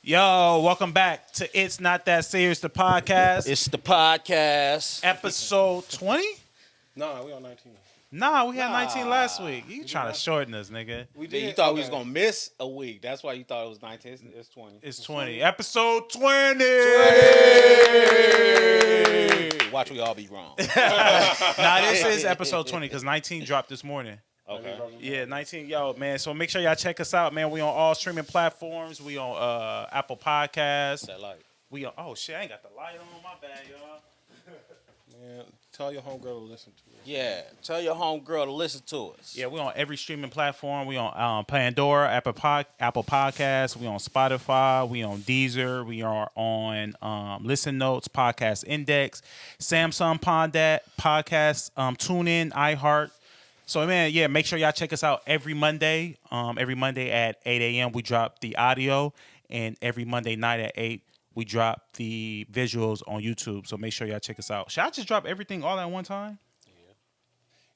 Yo, welcome back to It's Not That Serious, the podcast. It's the podcast. Episode 20? Nah, we on 19. Nah, we had 19 last week. You trying to shorten us, nigga. We Yeah, you thought we was gonna miss a week. That's why you thought it was 19. It's 20. It's 20. Episode 20. Watch we all be wrong. Nah, this is episode 20 because 19 dropped this morning. Okay. Yeah, 19. Yo, man. So make sure y'all check us out, man. We on all streaming platforms. We on Apple Podcasts. That light. We on. Oh shit, I ain't got the light on. My bad, y'all. Man, tell your homegirl to listen to it. Yeah. Tell your homegirl to listen to us. Yeah, we on every streaming platform. We on Pandora, Apple Podcasts. We on Spotify. We on Deezer. We are on Listen Notes, Podcast Index, Samsung Podcast, TuneIn, iHeart. So, man, yeah, make sure y'all check us out every Monday. Every Monday at 8 a.m. we drop the audio, and every Monday night at 8 we drop the visuals on YouTube. So make sure y'all check us out. Should I just drop everything all at one time?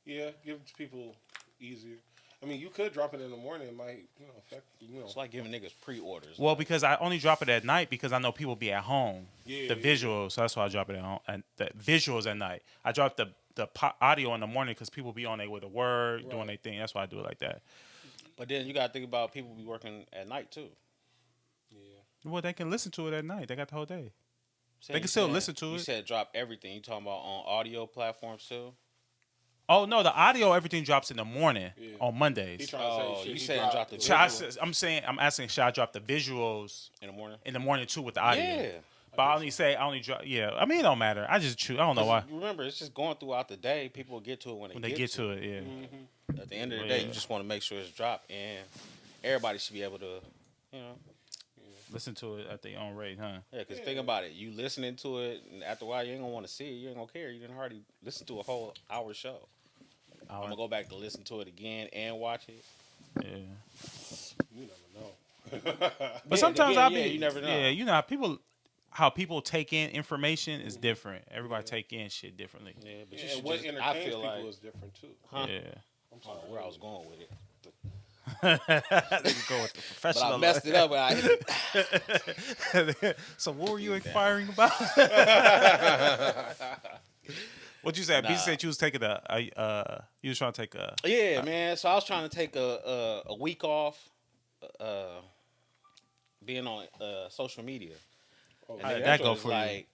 Yeah, give it to people easier. I mean, you could drop it in the morning. It might, affect, It's like giving niggas pre-orders. Well, because I only drop it at night because I know people be at home. Yeah, the visuals, so that's why I drop it and the visuals at night. I drop the audio in the morning because people be on their way to work, doing their thing. That's why I do it like that. But then you gotta think about people be working at night too. Yeah. Well, they can listen to it at night. They got the whole day. They can still listen to it. You said drop everything. You talking about on audio platforms too? Oh no, the audio everything drops in the morning on Mondays. You said drop the I'm asking, should I drop the visuals in the morning? In the morning too with the audio? Yeah. But I only drop. Yeah, I mean it don't matter. I just choose. I don't know why. Remember, it's just going throughout the day. People will get to it when they get to it. Yeah. Mm-hmm. At the end of the day, you just want to make sure it's dropped, and everybody should be able to, listen to it at their own rate, huh? Yeah, because think about it. You listening to it, and after a while, you ain't gonna want to see it. You ain't gonna care. You didn't hardly listen to a whole hour show. I'm gonna go back to listen to it again and watch it. Yeah. You never know. But sometimes I'll be. You never know. Yeah, how people take in information is different. Everybody take in shit differently. Yeah, but And what entertains people is different too. Huh? Yeah. I'm sorry where I was going with it. Go with the professional. But I messed it up. So what were you inquiring about? What you said? Nah. BZ said you was taking you was trying to take a. Yeah, man. So I was trying to take a week off, being on social media. Oh, How did that go for you? Nigga,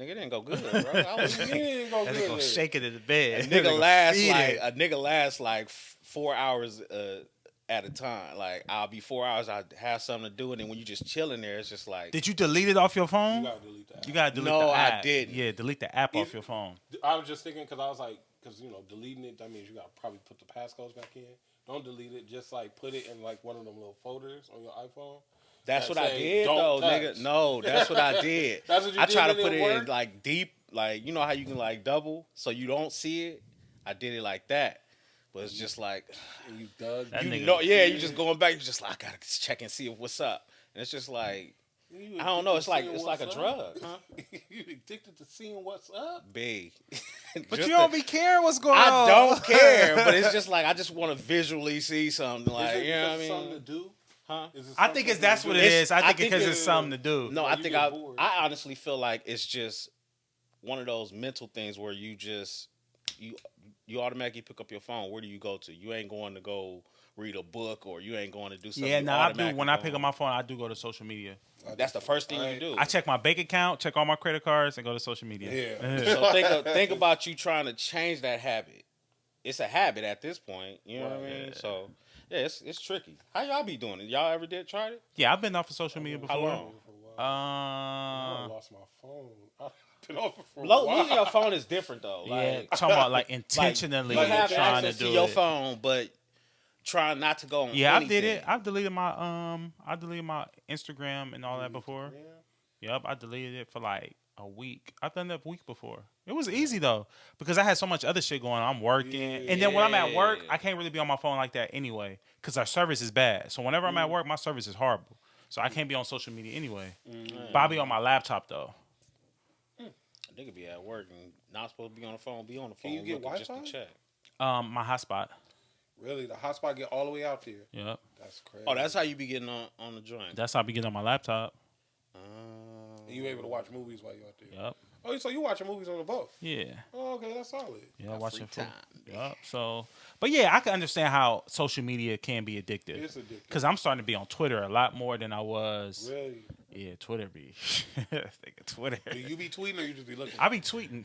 it didn't go good, bro. It didn't go That good. nigga shake it in the bed. A nigga lasts like 4 hours at a time. Like I'll be 4 hours, I have something to do, and then when you just chilling there, it's just like. Did you delete it off your phone? You gotta delete that. You gotta delete No, the I app. didn't. Yeah, delete the app off your phone. I was just thinking because I was like, deleting it, that means you gotta probably put the passcodes back in. Don't delete it. Just like put it in like one of them little folders on your iPhone. That's what I say, did "Don't though, touch." nigga. No, that's what I did. That's what you I did try to and it put it in worked? like deep, like you know how you can like double so you don't see it. I did it like that, but it's just like And you dug. That nigga- you just going back. You just like I gotta check and see what's up, and it's just like I don't know. It's like a drug, huh? You addicted to seeing what's up? Big. But Just you don't be caring what's going on. I don't care, but it's just like I just want to visually see something. Like Is it you know what I because mean? something to do? Huh? Is it I think something that's to what do? it is. I think think because it- it's something to do. No, Or I you think get bored. I honestly feel like it's just one of those mental things where you automatically pick up your phone. Where do you go to? You ain't going to go read a book or you ain't going to do something. Yeah, You no, I do. automatically When I go pick up on. my phone, I do go to social media. That's the first thing you do. I check my bank account, check all my credit cards, and go to social media. Yeah. So think about you trying to change that habit. It's a habit at this point. You know what I mean? Yeah. So yeah, it's tricky. How y'all be doing it? Y'all ever tried it? Yeah, I've been off of social media before. How long? I lost my phone. I've been off it for a Losing while. your phone is different though. Yeah, Like, talking about like intentionally you have trying to access do to your it. phone, but trying not to go on. Yeah, I anything. did it. I've deleted my Instagram and all that before. Yep, I deleted it for like a week. I've done that a week before. It was easy though because I had so much other shit going on. I'm working, and then when I'm at work, I can't really be on my phone like that anyway because our service is bad. So whenever I'm at work, my service is horrible. So I can't be on social media anyway. But I'll be on my laptop though. A nigga be at work and not supposed to be on the phone. Be on the phone. Can you get looking just to Wi-Fi? check. My hotspot. Really, the hotspot get all the way out there. Yep. That's crazy. Oh, that's how you be getting on the joint. That's how I be getting on my laptop. And you able to watch movies while you're out there. Yep. Oh, so you watching movies on the boat? Yeah. Oh, okay, that's solid. Yeah, watching free food. time. Yep. So, but yeah, I can understand how social media can be addictive. It's addictive. Because I'm starting to be on Twitter a lot more than I was. Really? Yeah, Twitter be. Twitter. Do you be tweeting or you just be looking? I be tweeting.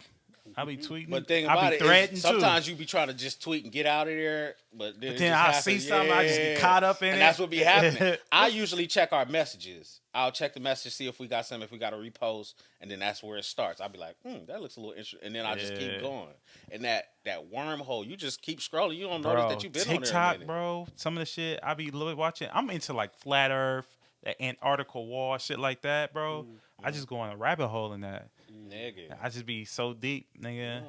But thing I about be it threading is too. sometimes you be trying to just tweet and get out of there, but then, Then I see something, I just get caught up in and it. that's what be happening. I usually check our messages. I'll check the message, see if we got something, if we got a repost, and then that's where it starts. I'll be like, that looks a little interesting, and then I just keep going. And that wormhole, you just keep scrolling. You don't notice that you've been TikTok, on there a minute. bro. Some of the shit I be watching. I'm into like Flat Earth, the Antarctica wall, shit like that, bro. I just go on a rabbit hole in that. Nigga. I just be so deep, nigga.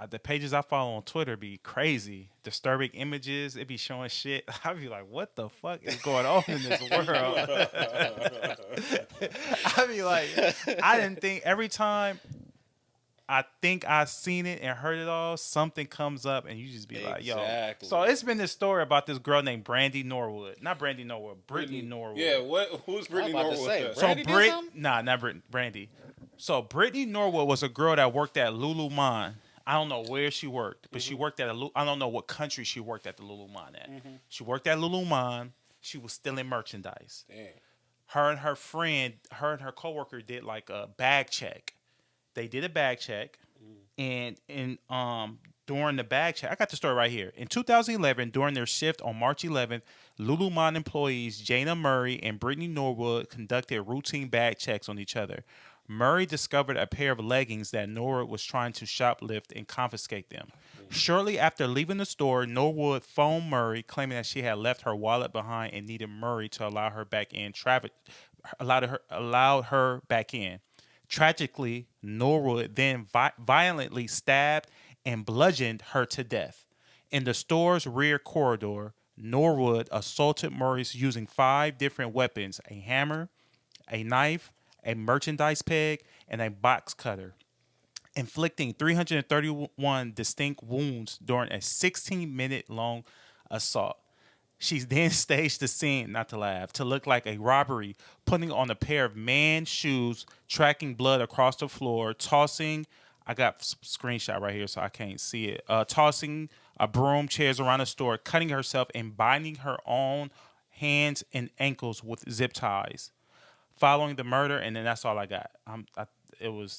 The pages I follow on Twitter be crazy. Disturbing images. It be showing shit. I be like, what the fuck is going on in this world? I be like, I didn't think every time I think I seen it and heard it all, something comes up and you just be like, yo. Exactly. So it's been this story about this girl named Brandy Norwood. Not Brandy Norwood, Brittany Norwood. Yeah, who's Brittany about to Norwood? say, So Brandy did something? not Brandy. So Brittany Norwood was a girl that worked at Lululemon. I don't know where she worked, but she worked at I don't know what country she worked at the Lululemon at. She worked at Lululemon. She was stealing merchandise. Damn. Her and her coworker did like a bag check. They did a bag check, and during the bag check, I got the story right here. In 2011, during their shift on March 11th, Lululemon employees Jana Murray and Brittany Norwood conducted routine bag checks on each other. Murray discovered a pair of leggings that Norwood was trying to shoplift and confiscate them. Shortly after leaving the store, Norwood phoned Murray, claiming that she had left her wallet behind and needed Murray to allow her back in. Allowed her back in. Tragically, Norwood then violently stabbed and bludgeoned her to death. In the store's rear corridor, Norwood assaulted Murray using 5 different weapons: a hammer, a knife, a merchandise peg, and a box cutter, inflicting 331 distinct wounds during a 16-minute long assault. She then staged the scene, not to laugh, to look like a robbery, putting on a pair of man's shoes, tracking blood across the floor, tossing, I got screenshot right here so I can't see it, tossing a broom, chairs around the store, cutting herself and binding her own hands and ankles with zip ties. Following the murder, and then that's all I got.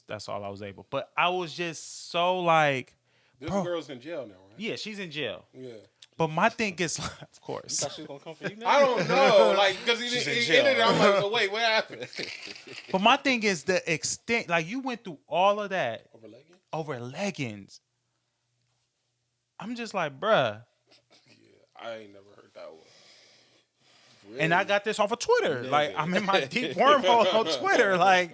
That's all I was able. But I was just so like, This bro, girl's in jail now, right? yeah, she's in jail. Yeah. But my thing is, of You course, thought she was gonna come for you now? I don't know, like, because he She's in ended jail. it. I'm like, so wait, what happened? but my thing is the extent. Like you went through all of that Over leggings? over leggings. I'm just like, bruh. Yeah, I ain't never heard that one. Really? And I got this off of Twitter. Like I'm in my deep wormhole on Twitter. Like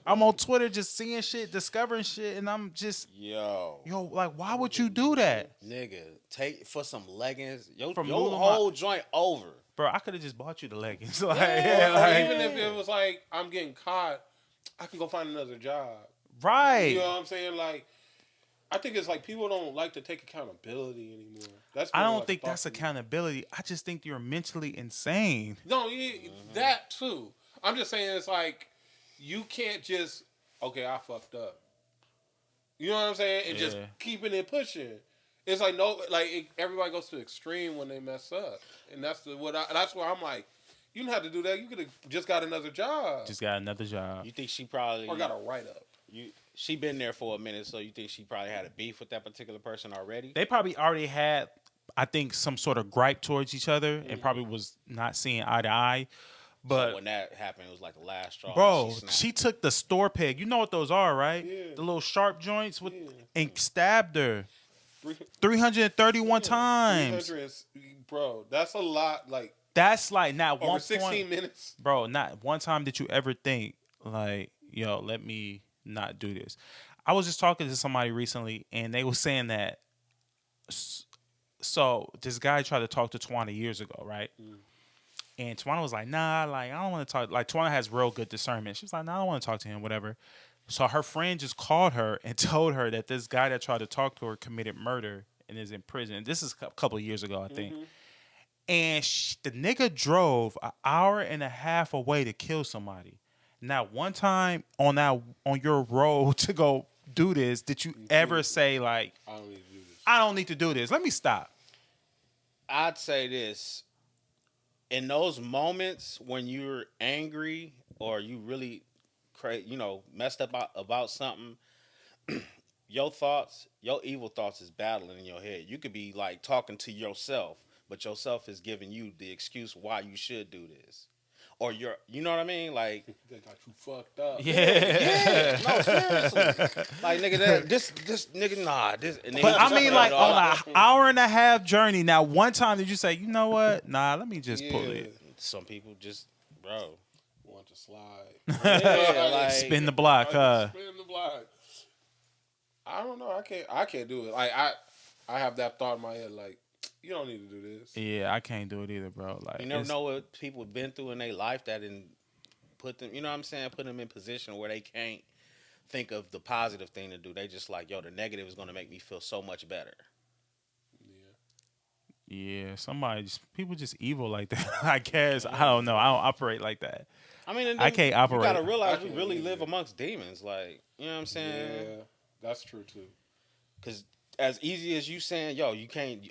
I'm on Twitter just seeing shit, discovering shit, and I'm just Yo, like, why would you do that? nigga, take for some leggings. Your From your Lululemon. whole joint over. Bro, I could have just bought you the leggings. Like, Or like, even if it was like, I'm getting caught, I can go find another job. right. You know what I'm saying? Like, I think it's like people don't like to take accountability anymore. That's I more don't like think a thought that's for me. accountability. I just think you're mentally insane. No, that too. I'm just saying it's like you can't just I fucked up. You know what I'm saying? And just Yeah. keeping it pushing. It's like everybody goes to the extreme when they mess up, and that's where I'm like, you didn't have to do that. You could have just got another job Just got another job. You think she probably or got a write up. she been there for a minute, so you think she probably had a beef with that particular person already? They probably already had, I think, some sort of gripe towards each other and probably was not seeing eye to eye. But So when that happened, it was like the last straw. bro, snapped. she took the store peg. You know what those are, right? Yeah. The little sharp joints with Yeah. and stabbed her 331 times. 300, bro, that's a lot. Like That's like not over one 16 point. minutes. Bro, not one time did you ever think like, yo, let me not do this. I was just talking to somebody recently and they were saying that so this guy tried to talk to Twana years ago, right? And Twana was like, nah, like I don't want to talk. Like Twana has real good discernment. She was like, nah, I don't want to talk to him, whatever. So her friend just called her and told her that this guy that tried to talk to her committed murder and is in prison. This is a couple of years ago, I think. And the nigga drove an hour and a half away to kill somebody. Now, one time on your road to go do this, did you ever say like, I don't need to do this. I don't need to do this. Let me stop. I'd say this. In those moments when you're angry or you really messed up about something, your evil thoughts is battling in your head. You could be like talking to yourself, but yourself is giving you the excuse why you should do this. Or you know what I mean? Like, They got you fucked up. Yeah. no, seriously. Like, nigga, this nigga, nah. This, and then But he I just mean, put like it all on out. an hour and a half journey. Now, one time did you say, you know what? Nah, let me just pull it. Some people just, bro. Want to slide. Yeah, like, Spin the block, huh? Spin the block. I don't know. I can't do it. Like I have that thought in my head. Like, you don't need to do this. Yeah, I can't do it either, bro. Like, you never know what people have been through in their life that put them, you know what I'm saying? Put them in position where they can't think of the positive thing to do. They just like, yo, the negative is going to make me feel so much better. Yeah, people just evil like that. I guess. I don't know. I don't operate like that. I mean, and I can't operate. You got to realize we really live amongst demons. Like, you know what I'm saying? Yeah, that's true too. Because as easy as you saying, yo, you can't.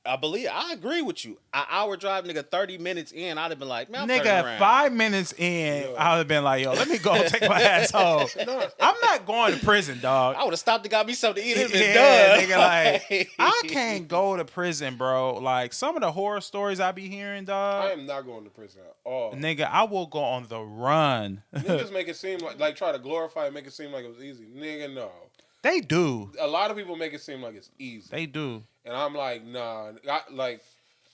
I agree with you. An hour drive, nigga, 30 minutes in, I'd have been like, man, I'm turning Nigga, around. 5 minutes in, I would have been like, yo, let me go take my ass home. I'm not going to prison, dog. I would have stopped and got me something to eat. It'd been Yeah, done. nigga, like, I can't go to prison, bro. Like, some of the horror stories I be hearing, dog. I am not going to prison at all. Nigga, I will go on the run. Niggas make it seem like try to glorify it, make it seem like it was easy. Nigga, no. They do. A lot of people make it seem like it's easy. They do. And I'm like, nah.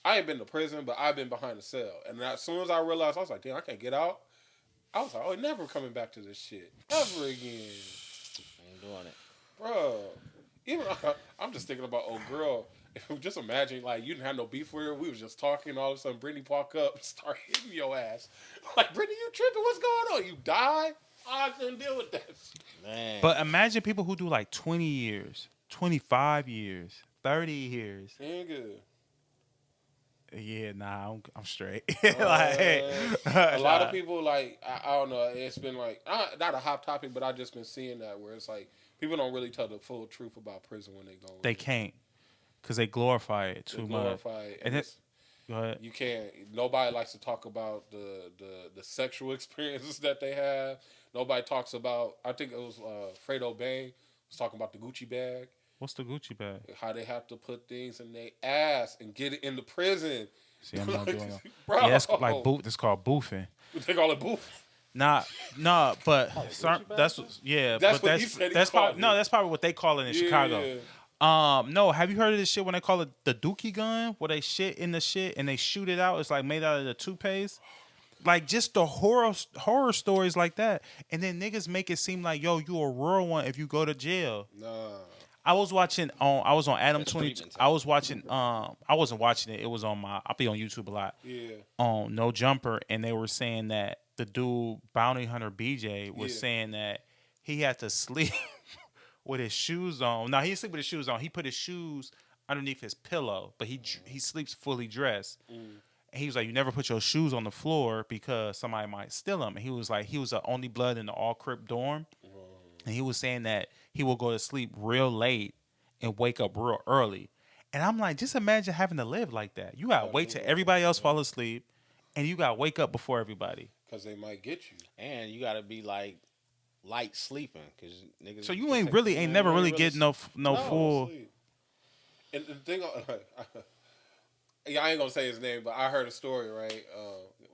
I ain't been to prison, but I've been behind the cell. And as soon as I realized, I was like, damn, I can't get out. I was like, oh, never coming back to this shit. Ever again. I ain't doing it. Bro. Even I'm just thinking about old girl. Just imagine, like, you didn't have no beef with her. We was just talking. All of a sudden, Brittany walk up and start hitting your ass. Like, Brittany, you tripping? What's going on? You die? I couldn't deal with that. Man. But imagine people who do like 20 years, 25 years, 30 years. Ain't good. Yeah, nah, I'm straight. A lot of people, like, I don't know. It's been like, not a hot topic, but I've just been seeing that where it's like, people don't really tell the full truth about prison when they go. They can't. Because they glorify it too much. And go ahead. You can't. Nobody likes to talk about the sexual experiences that they have. Nobody talks about. I think it was Fredo Bang was talking about the Gucci bag. What's the Gucci bag? How they have to put things in their ass and get it in the prison. See, I'm not doing that. Bro. Yeah, that's like that's called boofing. They call it boof. Nah, but that's what he said. That's probably what they call it in Chicago. No, have you heard of this shit when they call it the Dookie gun, where they shit in the shit and they shoot it out? It's like made out of the toothpaste. Like just the horror stories like that, and then niggas make it seem like, yo, you a real one if you go to jail. Nah. I was on Adam 22. I was watching. I wasn't watching it. It was on I be on YouTube a lot. Yeah. On No Jumper, and they were saying that the dude Bounty Hunter BJ was saying that he had to sleep with his shoes on. Now he didn't sleep with his shoes on. He put his shoes underneath his pillow, but he sleeps fully dressed. And he was like, you never put your shoes on the floor because somebody might steal them. And he was like, he was the only blood in the all Crip dorm. And he was saying that he will go to sleep real late and wake up real early. And I'm like, just imagine having to live like that. You got to wait till everybody else fall asleep, and you got to wake up before everybody. Because they might get you. And you got to be like light sleeping. Cause niggas So you ain't never really getting no full. Sleep. And the thing, I ain't going to say his name, but I heard a story, right?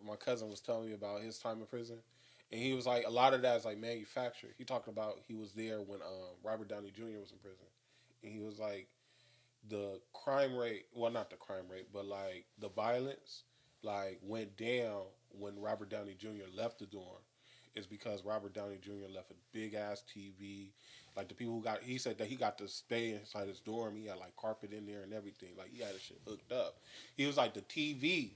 My cousin was telling me about his time in prison. And he was like, a lot of that is like manufactured. He talked about he was there when Robert Downey Jr. was in prison. And he was like, the crime rate, well, not the crime rate, but like the violence, like went down when Robert Downey Jr. left the dorm. It's because Robert Downey Jr. left a big ass TV. Like the people he said that he got to stay inside his dorm. He had like carpet in there and everything. Like he had his shit hooked up. He was like, the TV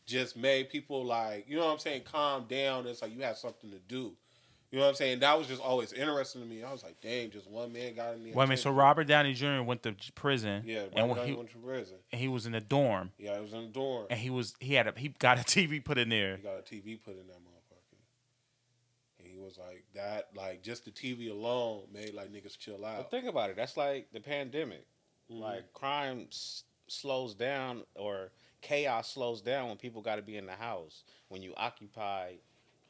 just made people like, you know what I'm saying, calm down. It's like you have something to do. You know what I'm saying? That was just always interesting to me. I was like, dang, just one man got in there. Wait a minute, so Robert Downey Jr. went to prison. Yeah, and Robert Downey went to prison. And he was in the dorm. Yeah, he was in the dorm. And he got a TV put in there. He got a TV put in that motherfucker. And he was like, that, like, just the TV alone made, like, niggas chill out. But think about it. That's like the pandemic. Like, crime slows down or chaos slows down when people got to be in the house. When you occupy.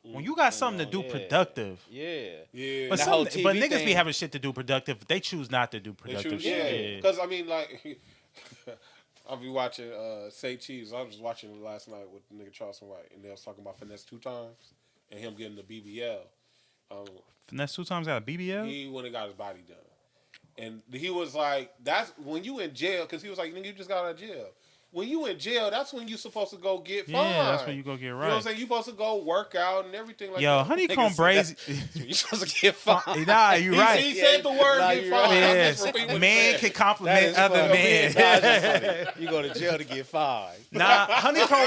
When you got something to do productive. Yeah. Yeah. But niggas be having shit to do productive. They choose not to do productive shit. Because, I mean, like, I'll be watching Say Cheese. I was just watching it last night with the nigga Charleston White. And they was talking about Finesse 2 times and him getting the BBL. Finesse 2 times got a BBL? He went and got his body done. And he was like, that's when you in jail, because he was like, nigga, you just got out of jail. When you in jail, that's when you supposed to go get fined. Yeah, that's when you go get right. You know what I'm saying? You supposed to go work out and everything like that. Yo, Honeycomb Brazy. You supposed to get fined. Nah, you right. He said the word get fined. Yes. Man can compliment other men. You go to jail to get fined. Nah, Honeycomb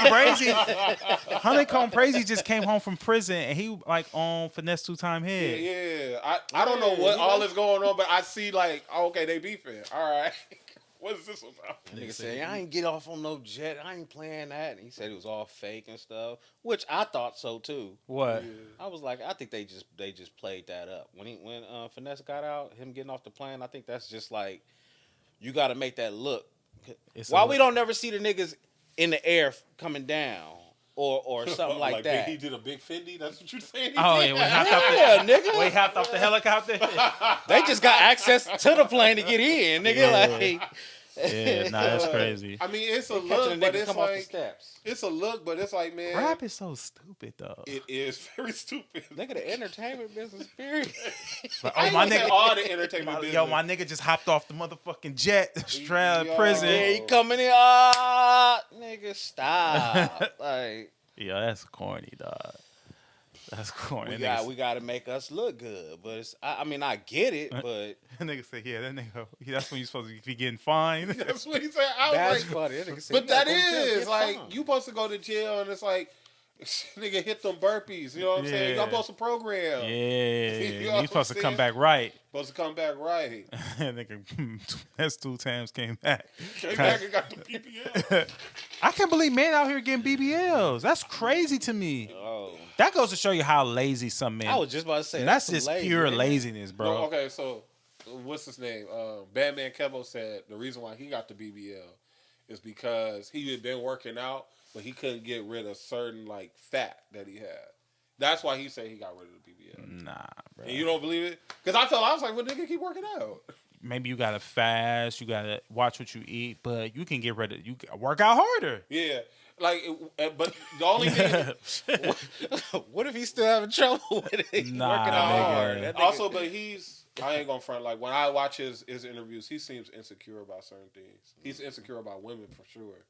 Brazy just came home from prison and he like on Finesse 2-time head. Yeah. I don't know what all is going on, but I see like, okay, they beefing. All right. What is this about? Nigga said, I ain't get off on no jet. I ain't playing that. And he said it was all fake and stuff, which I thought so too. What? Yeah. I was like, I think they just played that up. When Finesse got out, him getting off the plane, I think that's just like, you got to make that look. Why we don't never see the niggas in the air coming down or something like that? He did a big Fendi. That's what you're saying. Oh yeah, nigga. We hopped off the helicopter. They just got access to the plane to get in, nigga. Yeah. Yeah, nah, that's crazy. I mean, it's a look, but it's like steps. It's a look, but it's like, man, Rap is so stupid though. It is very stupid. Nigga, the entertainment business, period. Oh, my nigga, all the entertainment business. Yo, my nigga just hopped off the motherfucking jet straight out of prison. Yeah, he coming in. Nigga, stop. Like, yeah, that's corny, dog. That's corny. We got to make us look good, but it's, I mean, I get it, but that nigga said, yeah, that nigga, that's when you supposed to be getting fined. That's what he said. I that's was like, funny. That nigga said, but that is like fined. you supposed to go to jail, and it's like, nigga hit them burpees. You know what I'm saying? You supposed to program. Yeah, you supposed to come back right. Supposed to come back right. Nigga, that's 2 times came back. Came back and got the BBL. I can't believe men out here getting BBLs. That's crazy to me. Oh. That goes to show you how lazy some men. I was just about to say that's just pure man. laziness, bro. No, okay, so what's his name? Batman Kevo said the reason why he got the BBL is because he had been working out, but he couldn't get rid of certain like fat that he had. That's why he said he got rid of the BBL. Nah, bro. And you don't believe it? Because I was like, well, nigga, keep working out. Maybe you gotta fast, you gotta watch what you eat, but you can get rid of. You work out harder. Yeah. Like, but the only thing. What if he's still having trouble with it? Nah, working out hard. That nigga- Also, but I ain't gonna front. Like, when I watch his interviews, he seems insecure about certain things. He's insecure about women for sure.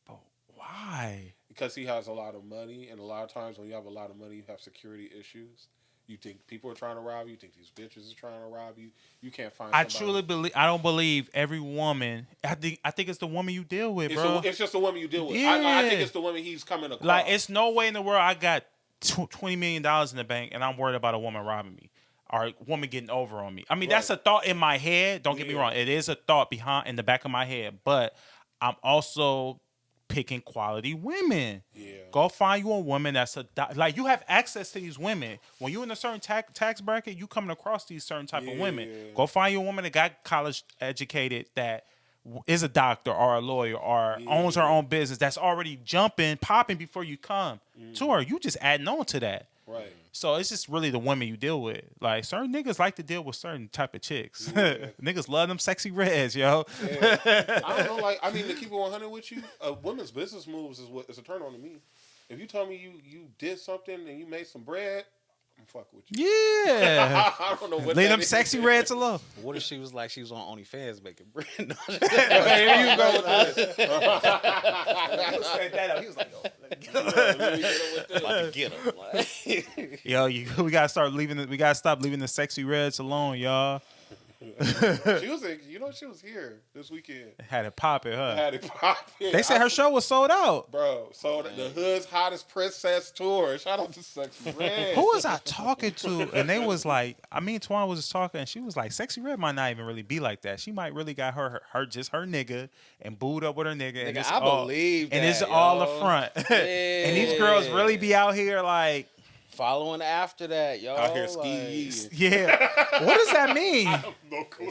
But why? Because he has a lot of money, and a lot of times when you have a lot of money, you have security issues. You think people are trying to rob you. You think these bitches are trying to rob you. You can't find. I truly believe. I don't believe every woman. I think it's the woman you deal with, bro. It's just the woman you deal with. Yeah. I think it's the woman he's coming across. Like, it's no way in the world I got $20 million in the bank and I'm worried about a woman robbing me or a woman getting over on me. I mean, that's a thought in my head. Don't get me wrong. It is a thought in the back of my head, but I'm also picking quality women. Yeah. Go find you a woman that's like, you have access to these women. When you're in a certain tax bracket, you coming across these certain type of women. Go find you a woman that got college educated, that is a doctor or a lawyer or owns her own business, that's already popping before you come to her. You just adding on to that. Right. So it's just really the women you deal with. Like, certain niggas like to deal with certain type of chicks. Yeah. Niggas love them sexy reds, yo. Yeah. I don't know. Like, I mean, to keep it 100 with you, a woman's business moves is a turn on to me. If you tell me you did something and you made some bread, I'm fuck with you. Yeah. I don't know what. Leave them sexy reds alone. What if she was like she was on OnlyFans making bread? No, here you go with this. He was like, about to get him. Like. Yo, we gotta stop leaving the sexy reds alone, y'all. She was she was here this weekend. Had it popping, huh? Had it popping. They said her show was sold out. Bro, so the hood's hottest princess tour. Shout out to Sexy Red. Who was I talking to? And they was like, Twan was just talking, and she was like, Sexy Red might not even really be like that. She might really got her just her nigga and booed up with her nigga. And Nigga, it's I all, believe and that, it's all the yo. front. And these girls really be out here like following after that, yo. Out here skiing. yeah. What does that mean? No cool.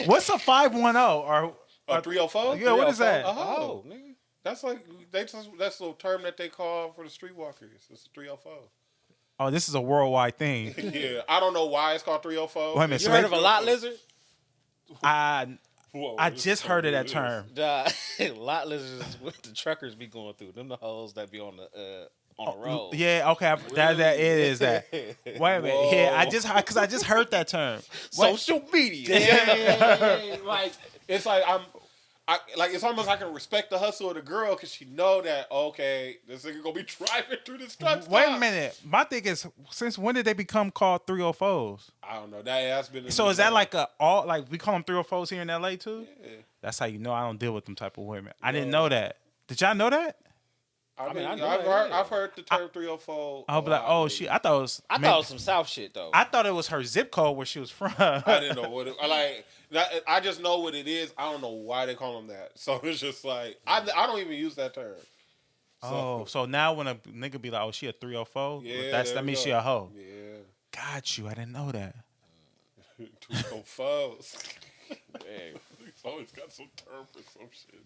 What's a 510 or A 304? Yeah, what is that? Oh, nigga. That's like that's the term that they call for the streetwalkers. It's a 304. Oh, this is a worldwide thing. Yeah, I don't know why it's called 304. Wait a minute, You heard of a lot lizard? I Whoa, just heard of that term. Lot lizards is what the truckers be going through. Them the hoes that be on the road. Yeah, okay, that it is that. Wait a minute, Whoa. yeah, I just heard that term. Social media. Yeah, like it's like like it's almost I can respect the hustle of the girl because she know that okay, this nigga gonna be driving through this truck. Wait a minute, my thing is, since when did they become called 304s? I don't know. That has been. So is that like like we call them 304s here in LA too? Yeah. That's how you know I don't deal with them type of women. I didn't know that. Did y'all know that? I mean, I know I've that, I've heard the term 304. I'll be like, oh, I thought it was. I thought it was some South shit though. I thought it was her zip code where she was from. I didn't know what it like. I just know what it is. I don't know why they call them that. So it's just like I don't even use that term. So now when a nigga be like, oh, she a 304, Yeah, that means she a hoe. Yeah, Got you. I didn't know that. 304s. He's always got some term for some shit.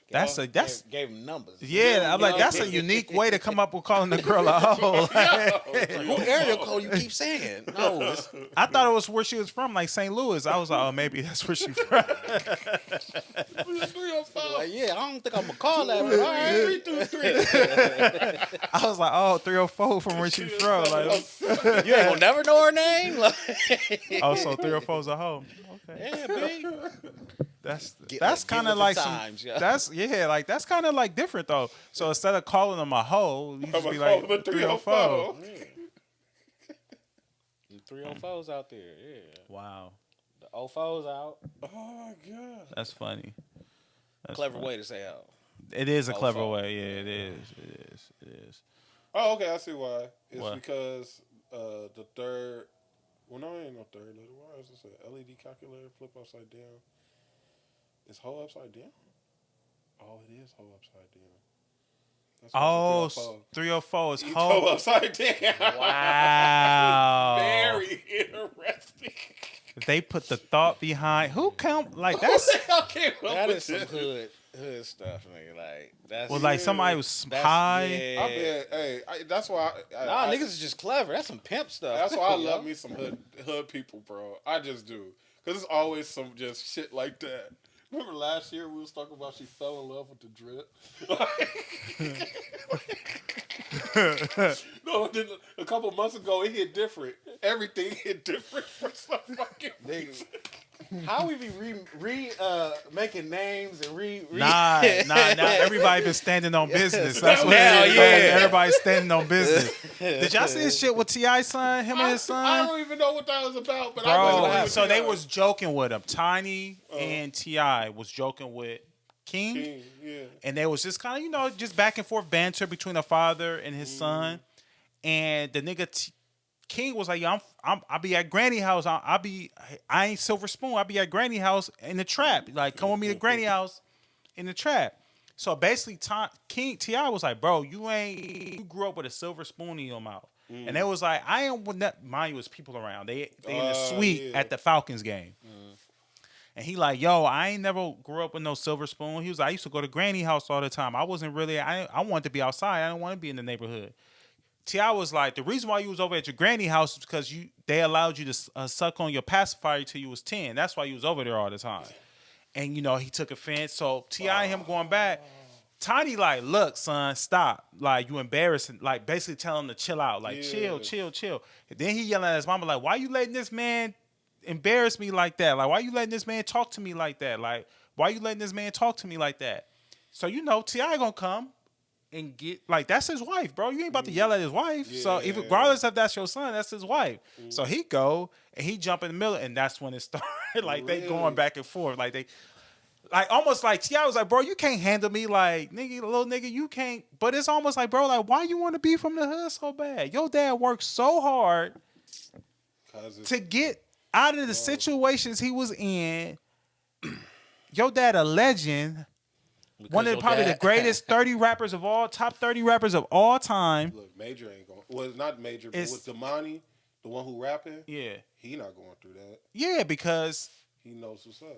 That's gave him numbers. yeah. I'm like, that's a unique way to come up with calling the girl a hoe. Who area code you keep saying? No, I thought it was where she was from, like St. Louis. I was like, oh, maybe that's where she from. like, yeah, I don't think I'm gonna call that. But all right. 323. I was like, oh, 304 from where she from. Like, You ain't gonna never know her name. oh, so 304 is a hoe. Okay. Yeah, B. That's kind of like times, some. yeah. That's kind of like different though. So instead of calling them a hoe, you just be like 304. 304s out there, yeah. Wow, The 04s out. Oh my god. that's funny. That's Clever funny. way to say how. It is a clever 04. way. Yeah, it is. It is. Oh, okay. I see why. It's What? because the third. Well, no, it ain't no third letter. Why is this an LED calculator flip upside down? Is hoe upside down? Oh, it is hoe upside down. That's why Oh, it's a 304 is Hoe hoe. upside down. Wow. Very interesting. They put the thought behind. Who count like that's? Okay, That is some hood stuff, nigga. Like that's Well, like somebody was high. Yeah. I bet, hey, that's why. Nah, niggas is just clever. That's some pimp stuff. That's why I love me some hood people, bro. I just do, cause it's always some just shit like that. Remember last year we was talking about she fell in love with the drip. No, then a couple months ago it hit different. Everything hit different for some fucking reason. How we be making names and Nah. Everybody been standing on business. That's what Hell it is. yeah. Everybody's standing on business. Did y'all see this shit with T.I.'s son? Him and his son? I don't even know what that was about, but I wasn't Bro, laughing so at they it. was joking with him. Tiny and T.I. was joking with King. Yeah. And they was just kind of, just back and forth banter between a father and his son. And the nigga King was like, "Yo, I'll be at Granny house. I ain't Silver Spoon. I'll be at Granny house in the trap. Like, come with me to Granny house in the trap." So basically, King T.I. was like, "Bro, you grew up with a silver spoon in your mouth." And they was like, "I ain't with that." Mind you, was people around. They in the suite at the Falcons game. And he like, "Yo, I ain't never grew up with no silver spoon." He was like, "I used to go to Granny house all the time. I wasn't really. I wanted to be outside. I didn't want to be in the neighborhood." T.I. was like, the reason why you was over at your granny house is because they allowed you to suck on your pacifier till you was 10. That's why you was over there all the time. And, he took offense. So T.I. and him going back, Tiny like, "Look, son, stop. Like, you embarrassing." Like, basically telling him to chill out. Like, chill. And then he yelling at his mama like, "Why you letting this man embarrass me like that? Like, why you letting this man talk to me like that? Like, why you letting this man talk to me like that?" So, T.I. gonna come and get, like, that's his wife, bro. You ain't about to yell at his wife. So regardless if that's your son, that's his wife. So he go and he jump in the middle, and that's when it started. like they Really? going back and forth. Like they like almost like T.I. was like, bro, you can't handle me, like nigga, little nigga, you can't. But it's almost like, bro, like why you want to be from the hood so bad? Your dad worked so hard to get out of the situations he was in. Your dad a legend. Because One of your probably the dad- greatest 30 rappers of all, top 30 rappers of all time. Look, Major ain't going. Well, it's not Major, but It's- with Damani, the one who rapping, Yeah. he not going through that. Yeah, because He knows what's up.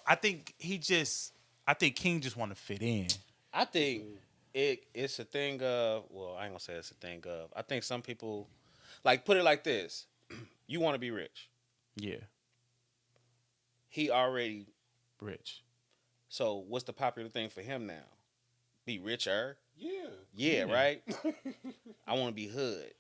I think King just want to fit in. I think it's a thing of. Well, I ain't gonna say it's a thing of. I think some people, like, put it like this: you want to be rich. Yeah. He already. Rich. So what's the popular thing for him now? Be richer. Yeah. Yeah, right. I want to be hood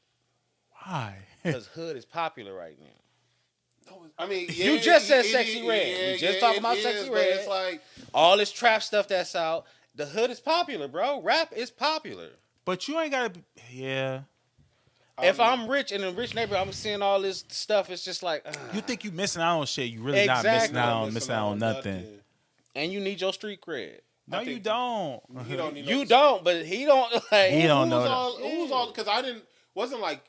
Why? because hood is popular right now. No, I mean, You just said Sexy Red. We just talking about Sexy but Red. It's like All this trap stuff that's out. The hood is popular, bro. Rap is popular. But you ain't gotta. Yeah. If I'm rich in a rich neighborhood, I'm seeing all this stuff. It's just like You think you missing out on shit? You really not Exactly. missing out on nothing. and you need your street cred. No, I you think- don't. You don't need You don't, but he don't like. He don't know Who's all? Because I didn't. Wasn't like.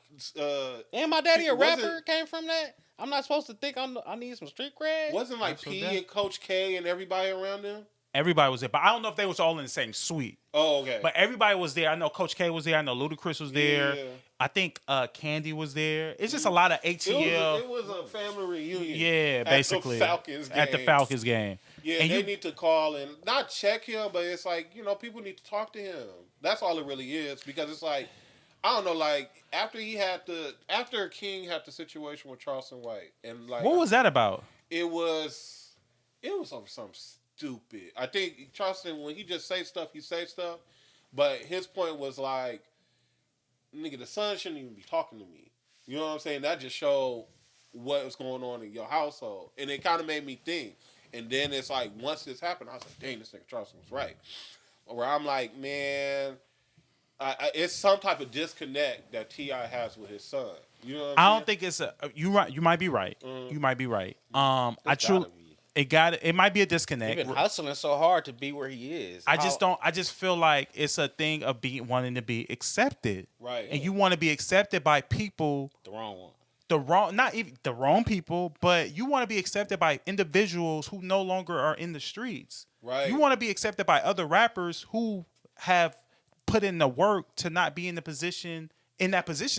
And my daddy a Wasn't- rapper came from that. I'm not supposed to think I need some street cred. Wasn't like So P that- and Coach K and everybody around them. Everybody was there, but I don't know if they was all in the same suite. Oh, okay. But everybody was there. I know Coach K was there. I know Ludacris was there. Yeah. I think Candy was there. It's just a lot of ATL. It was a family reunion. Yeah, basically. At the Falcons game. At the Falcons game. Yeah, And they you- need to call and not check him, but it's like, people need to talk to him. That's all it really is. Because it's like, I don't know, like after King had the situation with Charleston White, and like What was that about? it was over something stupid. I think Charleston, when he just say stuff, he say stuff. But his point was like, nigga, the son shouldn't even be talking to me. You know what I'm saying? That just showed what was going on in your household. And it kind of made me think. And then it's like, once this happened, I was like, dang, this nigga Charleston was right. Where I'm like, man, it's some type of disconnect that T.I. has with his son. You know what I'm I saying? don't think it's a. You right. You might be right. You might be right. I It's truly. gotta be. It might be a He disconnect. been hustling so hard to be where he is. I just feel like it's a thing of wanting to be accepted. Right. And you want to be accepted by people, The wrong one. not even the wrong people, but you want to be accepted by individuals who no longer are in the streets. Right. You want to be accepted by other rappers who have put in the work to not be in that position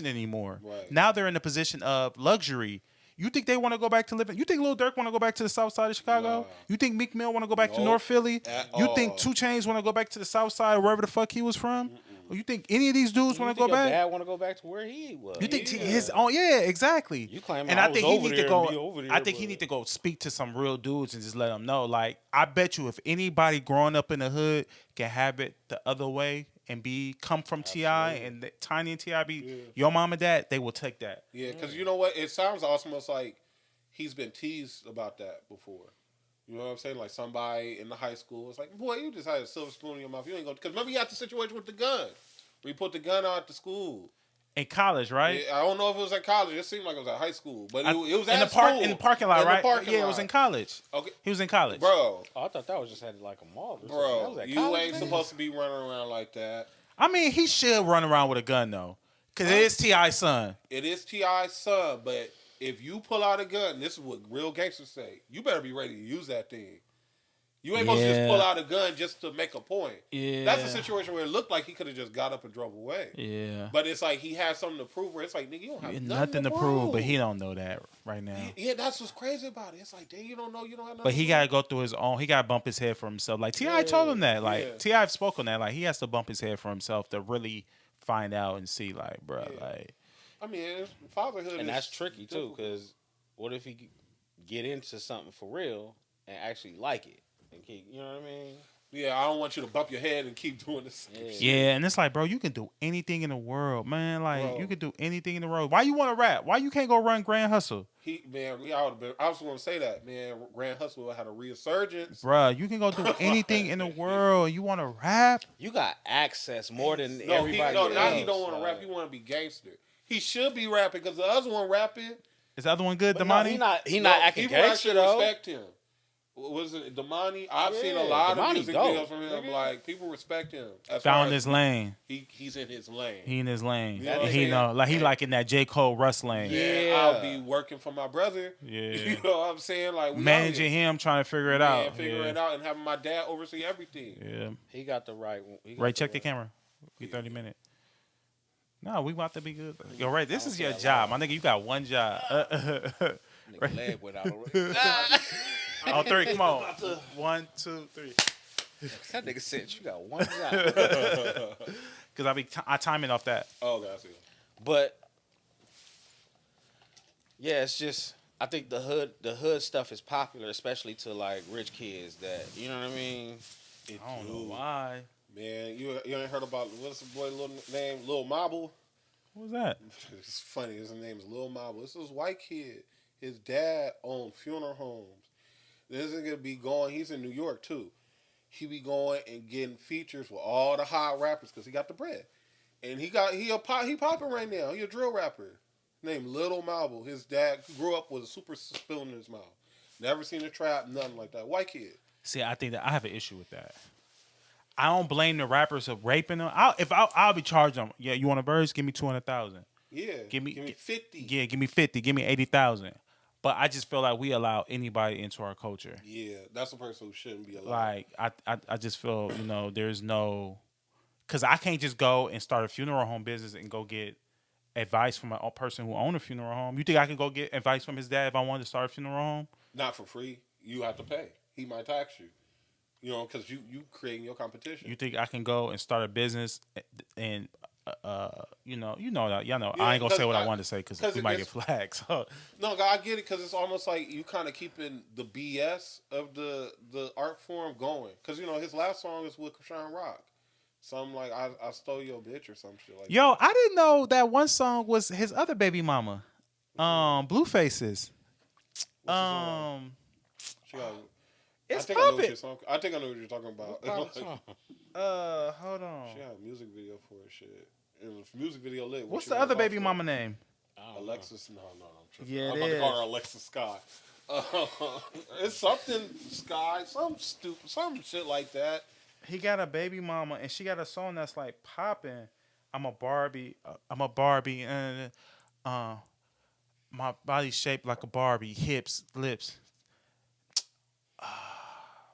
anymore. Right. Now they're in a position of luxury. You think they want to go back to living? You think Lil Durk want to go back to the South Side of Chicago? Nah. You think Meek Mill want to go back to Nope. North Philly? At You all. think 2 Chainz want to go back to the South Side, wherever the fuck he was from? Or you think any of these dudes want to go back? Dad want to go back to where he was. You think his own? Yeah, exactly. You claim and I I was think he over need there to go. and be over there, I think he but- need to go speak to some real dudes and just let them know. Like, I bet you, if anybody growing up in the hood can have it the other way and come from T.I. and Tiny and T.I. be your mom and dad, they will take that. Yeah, because you know what? It sounds almost like he's been teased about that before. You know what I'm saying? Like somebody in the high school was like, boy, you just had a silver spoon in your mouth. You ain't going to... Because remember, you had the situation with the gun. Where you put the gun out at the school. In college, right? Yeah, I don't know if it was at college. It seemed like it was at high school. But it was in at the park school. in the parking lot, In the right? parking Yeah, it lot. was in college. Okay. He was in college. Bro, Oh, I thought that was just had like a mall. Or something. That bro, was at you college, ain't nigga? supposed to be running around like that. I mean, he should run around with a gun though, because it is T.I.'s son. It is T.I.'s son, but if you pull out a gun, this is what real gangsters say, you better be ready to use that thing. You ain't supposed to just Yeah. pull out a gun just to make a point. Yeah. That's a situation where it looked like he could have just got up and drove away. Yeah. But it's like he has something to prove where it's like, nigga, you don't have Nothing to prove, but he don't know that right now. Yeah, that's what's crazy about it. It's like, dang, you don't know, you don't have nothing But he to got to prove. go through his own. He got to bump his head for himself. Like T.I. told him that. Like yeah. T.I. spoke on that. Like he has to bump his head for himself to really find out and see. Like, bro, Yeah. like I mean, fatherhood And is that's tricky too, difficult. because what if he get into something for real and actually like it and keep, you know what I mean? Yeah, I don't want you to bump your head and keep doing this. Yeah. yeah. And it's like, bro, you can do anything in the world, man. Like Bro. you can do anything in the world. Why you want to rap? Why you can't go run Grand Hustle, I was going to say that, man. Grand Hustle had a resurgence. bro? You can go do anything in the world. You want to rap? You got access more than No, everybody now he else, don't want to rap. He want to be gangster. He should be rapping because the other one rapping, Is the other one good, But no, Damani? he not acting people gangster actually though. respect him. Was it Damani? I've seen a Yeah, lot of Damani music dope, videos from him. nigga. Like people respect him. As Found far as his lane. he's in his lane. He in his lane. You know what And I'm he saying? know, like he like in that J. Cole Russ lane. Yeah, I'll be working for my brother. Yeah. You know what I'm saying? Like we Managing out here. him, trying to figure it Man, out. figure it out, and having my dad oversee everything. Yeah. He got the right one. Ray, check the camera. We 30 minutes. No, we about to be good. Yo, Ray, this is your job. My nigga, you got one job. Nigga leg went out already. On 3, come on. 1, 2, 3. That nigga said you got one job. Because I time it off that. Oh, God, I see. But yeah, it's just I think the hood stuff is popular, especially to like rich kids. That you know what I mean. I don't know why. Man, you ain't heard about what's the boy little name? Lil Marble. What was that? It's funny. His name is Lil Marble. This is white kid. His dad owned funeral homes. This is gonna be going. He's in New York too. He be going and getting features with all the hot rappers because he got the bread, and he popping right now. He a drill rapper named Lil Marble. His dad grew up with a super spoon in his mouth. Never seen a trap, nothing like that. White kid. See, I think that I have an issue with that. I don't blame the rappers of raping them. I'll be charging them. Yeah, you want a verse? Give me 200,000. Yeah, Give me 50. Yeah, give me 50. Give me 80,000. But I just feel like we allow anybody into our culture. Yeah, that's a person who shouldn't be allowed. Like I just feel there's no, because I can't just go and start a funeral home business and go get advice from a person who owns a funeral home. You think I can go get advice from his dad if I wanted to start a funeral home? Not for free. You have to pay. He might tax you. You know, because you creating your competition. You think I can go and start a business and you know that y'all know Yeah, I ain't gonna say what I I- wanted to say because 'cause we it might get gets- flagged. So No, I get it because it's almost like you kind of keeping the BS of the art form going. Because his last song is with Krishan Rock. Something like I stole your bitch or some shit like that. yo, I didn't know that one song was his other baby mama, Bluefaces. What's the song? She got, It's I think I know what puppet. your song. I think I know what you're talking about. Hold on. She had a music video for it. Shit. It was a music video lit. What's the other baby mama name? Alexis. No, I'm tripping. Yeah, I'm it about to call is. her Alexis Sky. It's something Sky, some shit like that. He got a baby mama, and she got a song that's like popping. I'm a Barbie. My body's shaped like a Barbie. Hips, lips.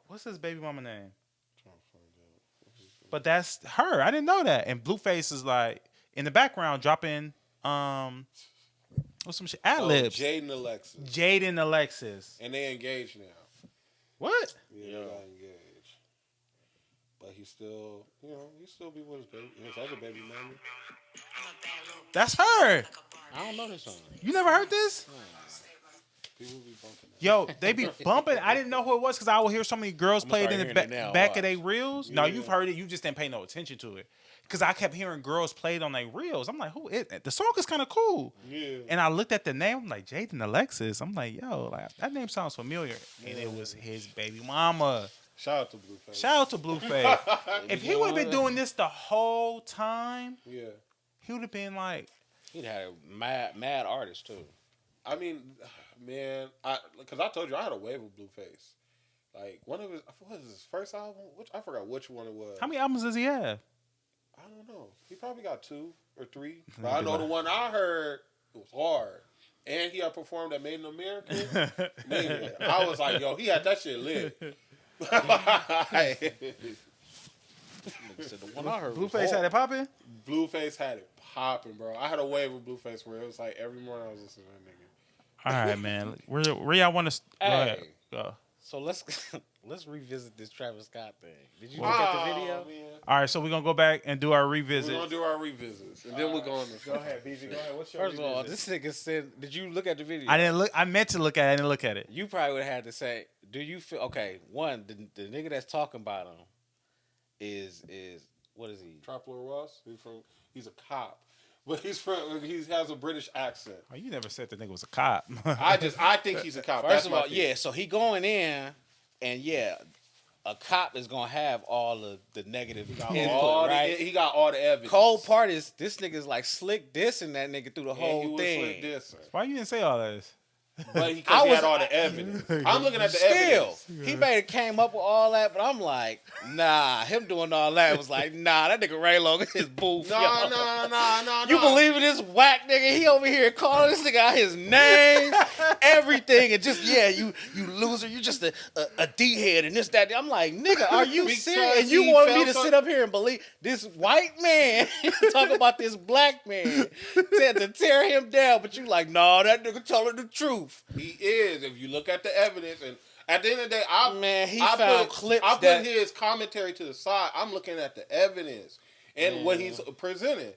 What's his baby mama name? But that's her. I didn't know that. And Blueface is like in the background dropping what's some shit? Ad libs. Jaden Alexis. Jaden Alexis. And they engaged now. What? Yeah, they got engaged. But he still be with his other baby mama. That's her. I don't know this song. You never heard this? People be bumping that. Yo, they be bumping. I didn't know who it was because I would hear so many girls play it in the start hearing it now, back watch. of their reels. No, Yeah. you've heard it. You just didn't pay no attention to it. Because I kept hearing girls play it on their reels. I'm like, who is it? The song is kind of cool. Yeah. And I looked at the name. I'm like, Jaden Alexis. I'm like, yo, like, that name sounds familiar. And it was his baby mama. Shout out to Blueface. Shout out to Blueface. If he would have been doing this the whole time, Yeah. he would have been like, He'd had a mad artist too. I mean, man, because I told you I had a wave of Blueface. Like one of his, what was his first album? I forgot which one it was. how many albums does he have? I don't know. He probably got 2 or 3. But I know the one I heard it was hard, and he had performed at Made in America. Nigga, I was like, yo, he had that shit lit. Said the one I heard. Blueface had it popping? Blueface had it popping, bro. I had a wave of Blueface where it was like every morning I was listening to that nigga. All right, man. Where y'all want to go ahead. Hey. Go. So let's revisit this Travis Scott thing. Did you look at the video? Man. All right, so we're going to go back and do our We're revisit. gonna do our revisits, and then we're going to Go ahead, BZ. Go ahead. What's your First of all, this nigga said, "Did you look at the video?" I didn't look. I meant to look at it. I didn't look at it. You probably would have had to say, "Do you feel okay?" One, the nigga that's talking about him is what is he? Trap Lord Ross. He's a cop, but he has a British accent. Oh, you never said the nigga was a cop. I think he's a cop. First That's of my all, theory. yeah. So he going in, and yeah, a cop is gonna have all of the negative Got input, all right? he got all the evidence. Cold part is this nigga's like slick dissing that nigga through the And whole he was thing. slick dissing. Why you didn't say all this? But he had all the evidence. I'm looking at the Still, evidence. he may have came up with all that, but I'm like, nah. Him doing all that was like, nah. That nigga RAYLO his booth. No. You believe in this whack nigga? He over here calling this nigga out his name, everything, and just you loser. You just a D head and this that. I'm like, nigga, are you Because serious? And you he want me to felt sit up here and believe this white man talk about this black man to tear him down? But you like, nah, that nigga telling the truth. He is. If you look at the evidence, and at the end of the day, I put his commentary to the side. I'm looking at the evidence and what he's presenting.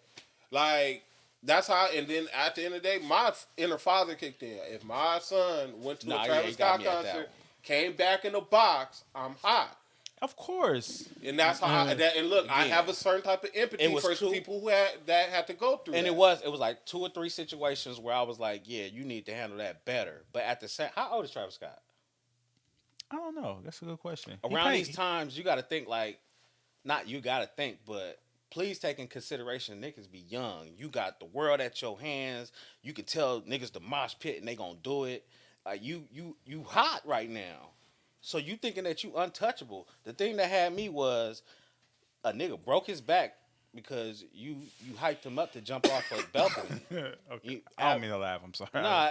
Like, that's how. And then at the end of the day, my inner father kicked in. If my son went to a Travis Scott concert, came back in the box, I'm hot. Of course. And that's how. And look, I have a certain type of empathy for people who had to go through. And that. it was like 2 or 3 situations where I was like, yeah, you need to handle that better. But at the same, how old is Travis Scott? I don't know. That's a good question. Around these times, you got to think like, not you got to think, but please take in consideration niggas be young. You got the world at your hands. You can tell niggas to mosh pit and they gonna do it. Like you hot right now. So you thinking that you untouchable. The thing that had me was a nigga broke his back because you hyped him up to jump off a balcony. Okay. I don't mean to laugh. I'm sorry. Nah,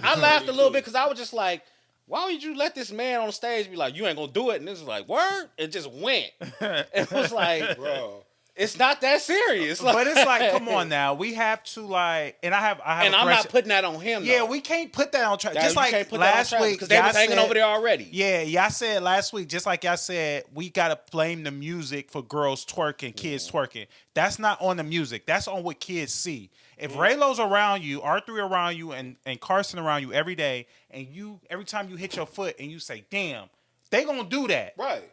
I laughed a little bit because I was just like, why would you let this man on stage be like, you ain't gonna do it? And this was like, word? It just went. It was like, bro. It's not that serious. But it's like, come on now. We have to like, and I have. And I'm not putting that on him. Yeah, though. we can't put that on Travis. Just you like can't put last that on week, because they was hanging over there already. Yeah, y'all said last week, just like y'all said, we gotta blame the music for girls twerking, kids twerking. That's not on the music. That's on what kids see. If RAYLO's around you, R3 around you, and Carson around you every day, and you every time you hit your foot and you say, "Damn," they gonna do that. Right.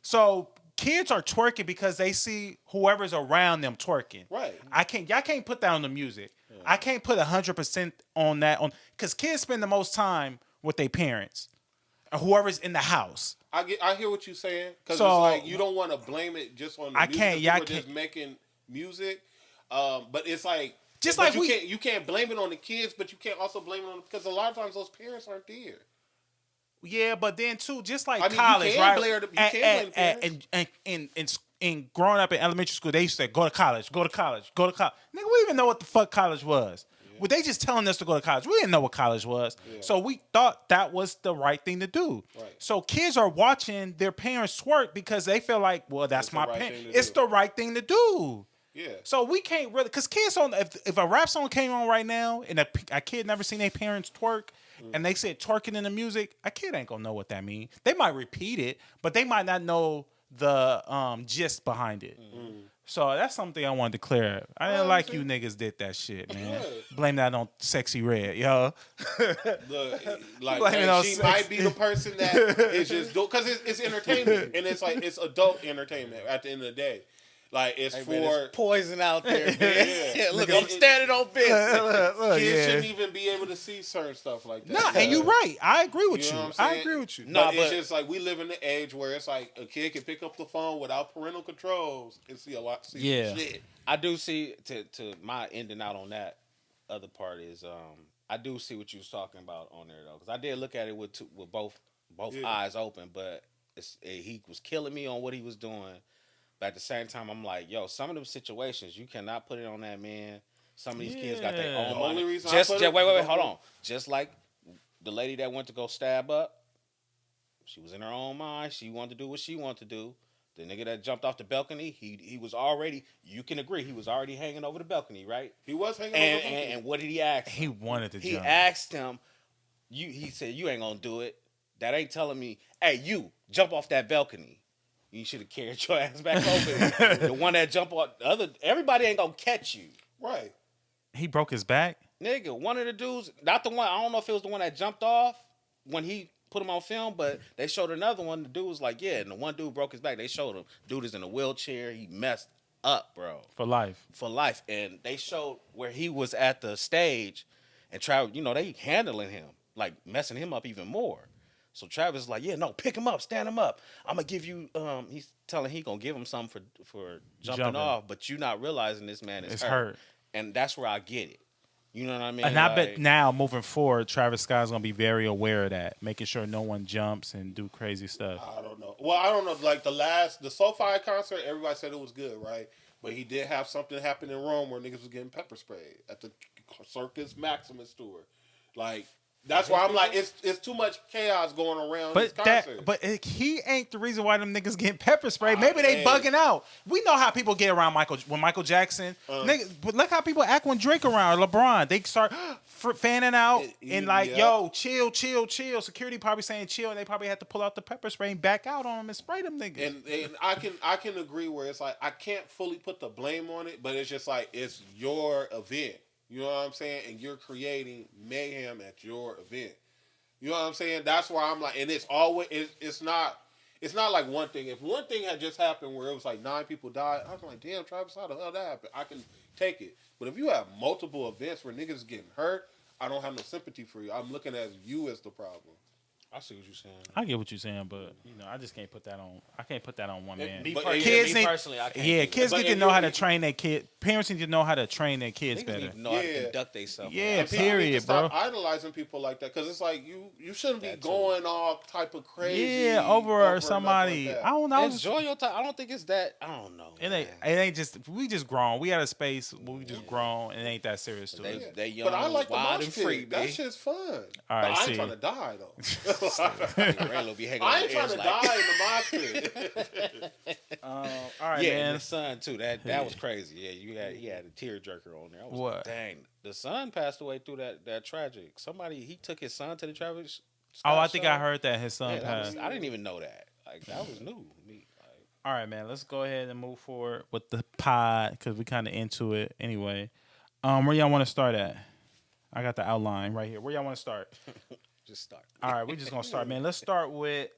So kids are twerking because they see whoever's around them twerking. Right. Y'all can't put that on the music. Yeah. I can't put 100% on that because kids spend the most time with their parents or whoever's in the house. I hear what you're saying because so, it's like you don't want to blame it just on the music. Y'all can't. Just making music, but it's like you can't blame it on the kids, but you can't also blame it on because a lot of times those parents aren't there. Yeah, but then too, just like college, right? And growing up in elementary school, they used to say, go to college, go to college, go to college. Nigga, we even know what the fuck college was. Yeah. Well, they just telling us to go to college. We didn't know what college was. Yeah. So we thought that was the right thing to do. Right. So kids are watching their parents twerk because they feel like, well, that's my parent. It's the right thing to do. Yeah. So we can't really, because kids don't, if a rap song came on right now and a kid never seen their parents twerk, and they said twerking in the music, a kid ain't gonna know what that means. They might repeat it, but they might not know the gist behind it. Mm-hmm. So that's something I wanted to clear up. I didn't like you niggas did that shit, man. Yeah. Blame that on Sexy Red, yo. Look, she might be the person that is just because it's entertainment and it's like it's adult entertainment at the end of the day. Like it's it's poison out there, man. Yeah. Look, I'm standing on business. Kids shouldn't even be able to see certain stuff like that. Nah, and you're right. I agree with you. I agree with you. But it's just like we live in the age where it's like a kid can pick up the phone without parental controls and see a lot. Shit. I do see to my ending out on that other part is I do see what you was talking about on there though, because I did look at it with both eyes open, but he was killing me on what he was doing. But at the same time, I'm like, yo, some of them situations, you cannot put it on that man. Some of these kids got their own money. Only reason wait, hold on. Just like the lady that went to go stab up, she was in her own mind. She wanted to do what she wanted to do. The nigga that jumped off the balcony, he was already, you can agree, he was already hanging over the balcony, right? He was hanging over the balcony. And what did he ask him? He wanted to jump. He asked him, he said, you ain't going to do it. That ain't telling me, hey, you, jump off that balcony. You should have carried your ass back over. The one that jumped off, everybody ain't gonna catch you. Right. He broke his back? Nigga, one of the dudes, not the one, I don't know if it was the one that jumped off when he put him on film, but they showed another one. The dude was like, yeah, and the one dude broke his back. They showed him. Dude is in a wheelchair. He messed up, bro. For life. And they showed where he was at the stage and tried, they handling him, like messing him up even more. So Travis is like, yeah, no, pick him up, stand him up. I'm gonna give you. He's telling he gonna give him something for jumping off, but you not realizing this man is It's hurt. hurt. And that's where I get it. You know what I mean? And I bet Like, now moving forward, Travis Scott's gonna be very aware of that, making sure no one jumps and do crazy stuff. I don't know. Well, I don't know. Like the SoFi concert, everybody said it was good, right? But he did have something happen in Rome where niggas was getting pepper sprayed at the Circus Maximus store. Like that's why I'm like, it's too much chaos going around this concert. He ain't the reason why them niggas getting pepper sprayed. Maybe they bugging out. We know how people get around Michael Jackson. Niggas, but look how people act when Drake around or LeBron. They start fanning out and like, yo, chill. Security probably saying chill, and they probably had to pull out the pepper spray and back out on them and spray them niggas. And I can agree where it's like I can't fully put the blame on it, but it's just like it's your event. You know what I'm saying? And you're creating mayhem at your event. You know what I'm saying? That's why I'm like, and it's always it's not like one thing. If one thing had just happened where it was like 9 people died, I was like, damn, Travis, how the hell that happened? I can take it. But if you have multiple events where niggas getting hurt, I don't have no sympathy for you. I'm looking at you as the problem. I see what you're saying. I get what you're saying, but I just can't put that on. I can't put that on one man. Me Personally, I can't. Yeah, kids need to know how to train their kid. Parents need to know how to train their kids Niggas better. need to know how to conduct themselves. Yeah, And people need to period, bro. stop idolizing people like that because it's like you shouldn't be going all type of crazy. Yeah, over somebody. Like I don't know. Enjoy your time. I don't think it's that. I don't know. It ain't just. We just grown. We at a space where we just grown. It ain't that serious to us. They young, but I like wild the and mosh free, pit. man. That shit's fun. All right, but I see. ain't trying to die though. Raylo be hanging I on ain't the trying edge to like, die in the mosh pit. All right, yeah, man. and the son too. That was crazy. Yeah, he had a tearjerker on there. I was What? Like, dang, the son passed away through that tragic. He took his son to the Travis Oh, Scott I think show. I heard that his son Yeah, passed. I didn't even know that. Like that was new to me. Like, All right, man. Let's go ahead and move forward with the pod because we kind of into it anyway. Where y'all want to start at? I got the outline right here. Where y'all want to start? just start. All right, we're just gonna start, man. Let's start with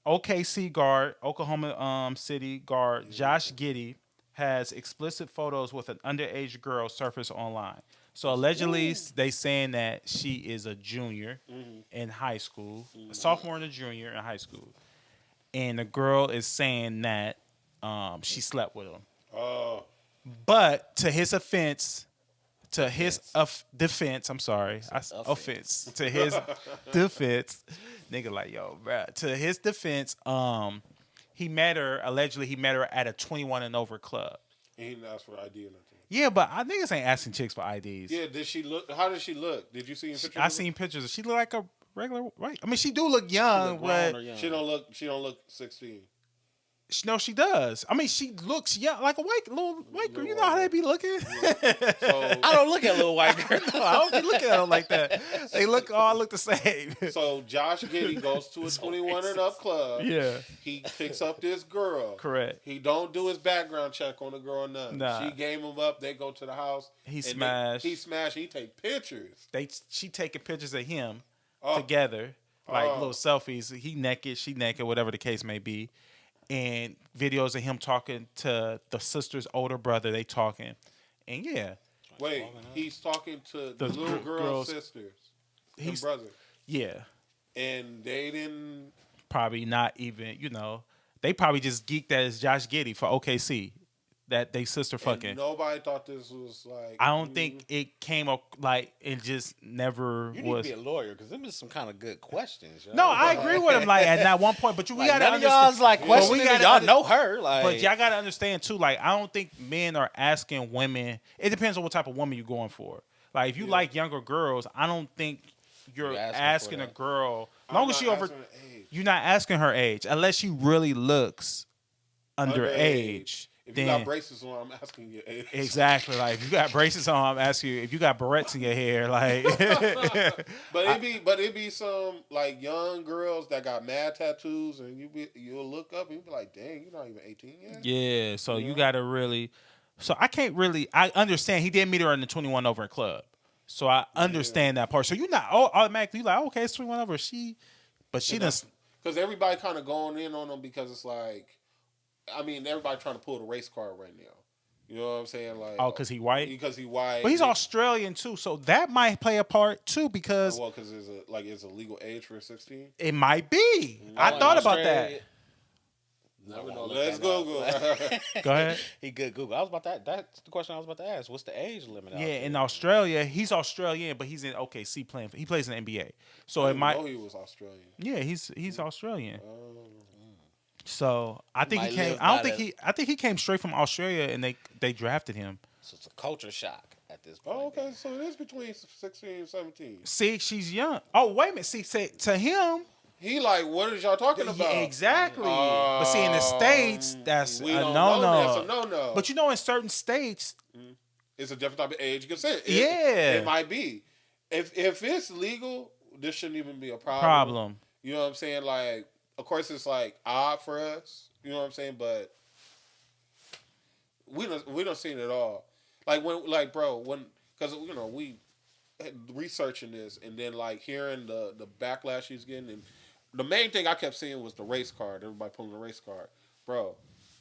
OKC guard, Oklahoma City guard Josh Giddey has explicit photos with an underage girl surface online. So allegedly, they saying that she is a junior in high school, a sophomore and a junior in high school, and the girl is saying that she slept with him. Oh, But to his offense. To his defense, I'm sorry. Offense. To his defense, nigga, like, yo, bruh. To his defense, allegedly he met her at a 21 and over club. he didn't ask for ID or nothing. Yeah, but I niggas ain't asking chicks for IDs. Yeah, did she look? How did she look? Did you see pictures? I seen pictures. She look like a regular white. I mean, she do look young, but She don't look 16. no, she does. I mean, she looks young, like a little white girl. You know how they be looking. So, I don't look at little white girl. No, I don't be looking at them like that. They all look the same. so Josh Giddey goes to a 21 and up club. Yeah, He picks up this girl. correct. He don't do his background check on the girl or nothing. Nah. She game him up. They go to the house. He and smashed. He smashed. He take pictures. She taking pictures of him Oh. together, like Oh. little selfies. He naked, she naked, whatever the case may be, and videos of him talking to the sister's older brother. They talking, and yeah, Wait, he's talking to the little girl's girls- sisters and he's brother, yeah, and they didn't. probably not even. They probably just geeked that as Josh Giddey for OKC. That they sister fucking. And nobody thought this was like. I don't think it came up like it just never You need was. to be a lawyer because them is some kind of good questions. Yo. No, I agree with him. Like at that one point, but we Like, gotta none of understand. y'all's like But questioning. gotta Y'all under- know her. Like, But y'all gotta understand too. Like I don't think men are asking women. It depends on what type of woman you're going for. Like if you like younger girls, I don't think you're You're asking asking for a that. girl. I'm Long not as she over, asking her age. you're not asking her age unless she really looks underage. If you Then got braces on, I'm asking your age. exactly, like if you got braces on, I'm asking you. If you got barrettes in your hair, like But it be some like young girls that got mad tattoos, and you'll look up and you be like, dang, you're not even 18 yet. yeah. So Yeah. you gotta really. So I can't really. I understand he did meet her in the 21 over club. So I understand that part. So you're not automatically like, okay, it's 21 over. But she doesn't. Because everybody kind of going in on them because it's like, I mean, everybody trying to pull the race card right now. You know what I'm saying? Like, Oh, because he white? Because he white. But he's Australian, too, so that might play a part, too, because Well, because it's a legal age for 16. it might be. I in thought about Australia, that. Never know. Let's Google. Go ahead. He good Google. I was about that. That's the question I was about to ask. What's the age limit? out Yeah, there? in Australia, he's Australian, but he's in OKC playing. He plays in the NBA, so I it didn't might. know he was Australian. Yeah, he's Australian. Oh. So I think he Might came. live I don't by think the- he. I think he came straight from Australia, and they drafted him. So it's a culture shock at this point. Oh, okay. So it is between 16 and 17. See, she's young. Oh, wait a minute. See, to him, He like, what is y'all talking about? yeah, exactly. But see, in the states, that's we a don't no know. That's no. a no-no. But you know, in certain states, It's a different type of age consent. Yeah. It might be. If it's legal, this shouldn't even be a problem. You know what I'm saying? Like, of course, it's like odd for us. You know what I'm saying? But we don't seen it all. Like because you know we researching this and then like hearing the backlash he's getting, and the main thing I kept seeing was the race card. Everybody pulling the race card, bro.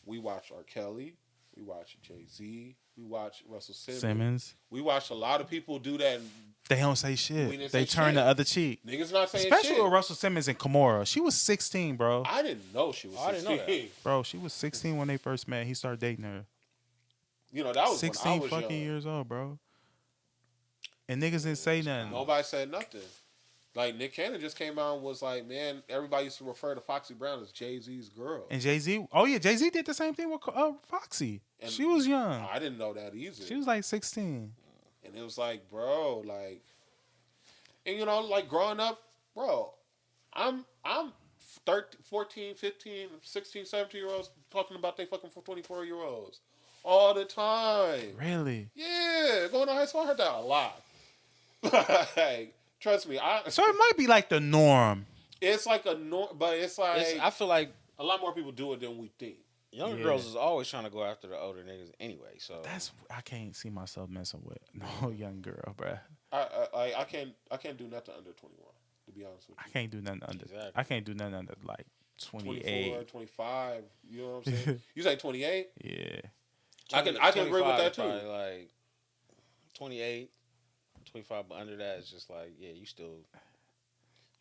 We watched R. Kelly, we watched Jay-Z, we watched Russell Simmons. We watched a lot of people do that. And They don't say We shit. didn't They say turn shit. the other cheek. niggas not saying Especially shit. with Russell Simmons and Kimura. She was 16, bro. I didn't know she was 16. I didn't know that. Bro, she was 16 when they first met. He started dating her. You know, that was 16 when I was fucking young. years old, bro. And niggas didn't say nothing. Nobody said nothing. Like, Nick Cannon just came out and was like, man, everybody used to refer to Foxy Brown as Jay-Z's girl. And Jay-Z, oh yeah, Jay-Z did the same thing with Foxy. And she was young. I didn't know that either. She was like 16. And it was like, bro, like, and you know, like growing up, bro, I'm 13, 14, 15, 16, 17-year-olds talking about they fucking 24-year-olds all the time. Really? Yeah, going to high school, I heard that a lot. Like, trust me, So it might be like the norm. it's like a norm, but it's like I feel like a lot more people do it than we think. younger Yeah. girls is always trying to go after the older niggas anyway. So I can't see myself messing with no young girl, bruh. I can't do nothing under 21. To be honest with you, I can't do nothing under. Exactly. I can't do nothing under like 28. 24, 25. You know what I'm saying? You say 28? Yeah. I can agree with that too. Probably like 28, 25, but under that it's just like, yeah, you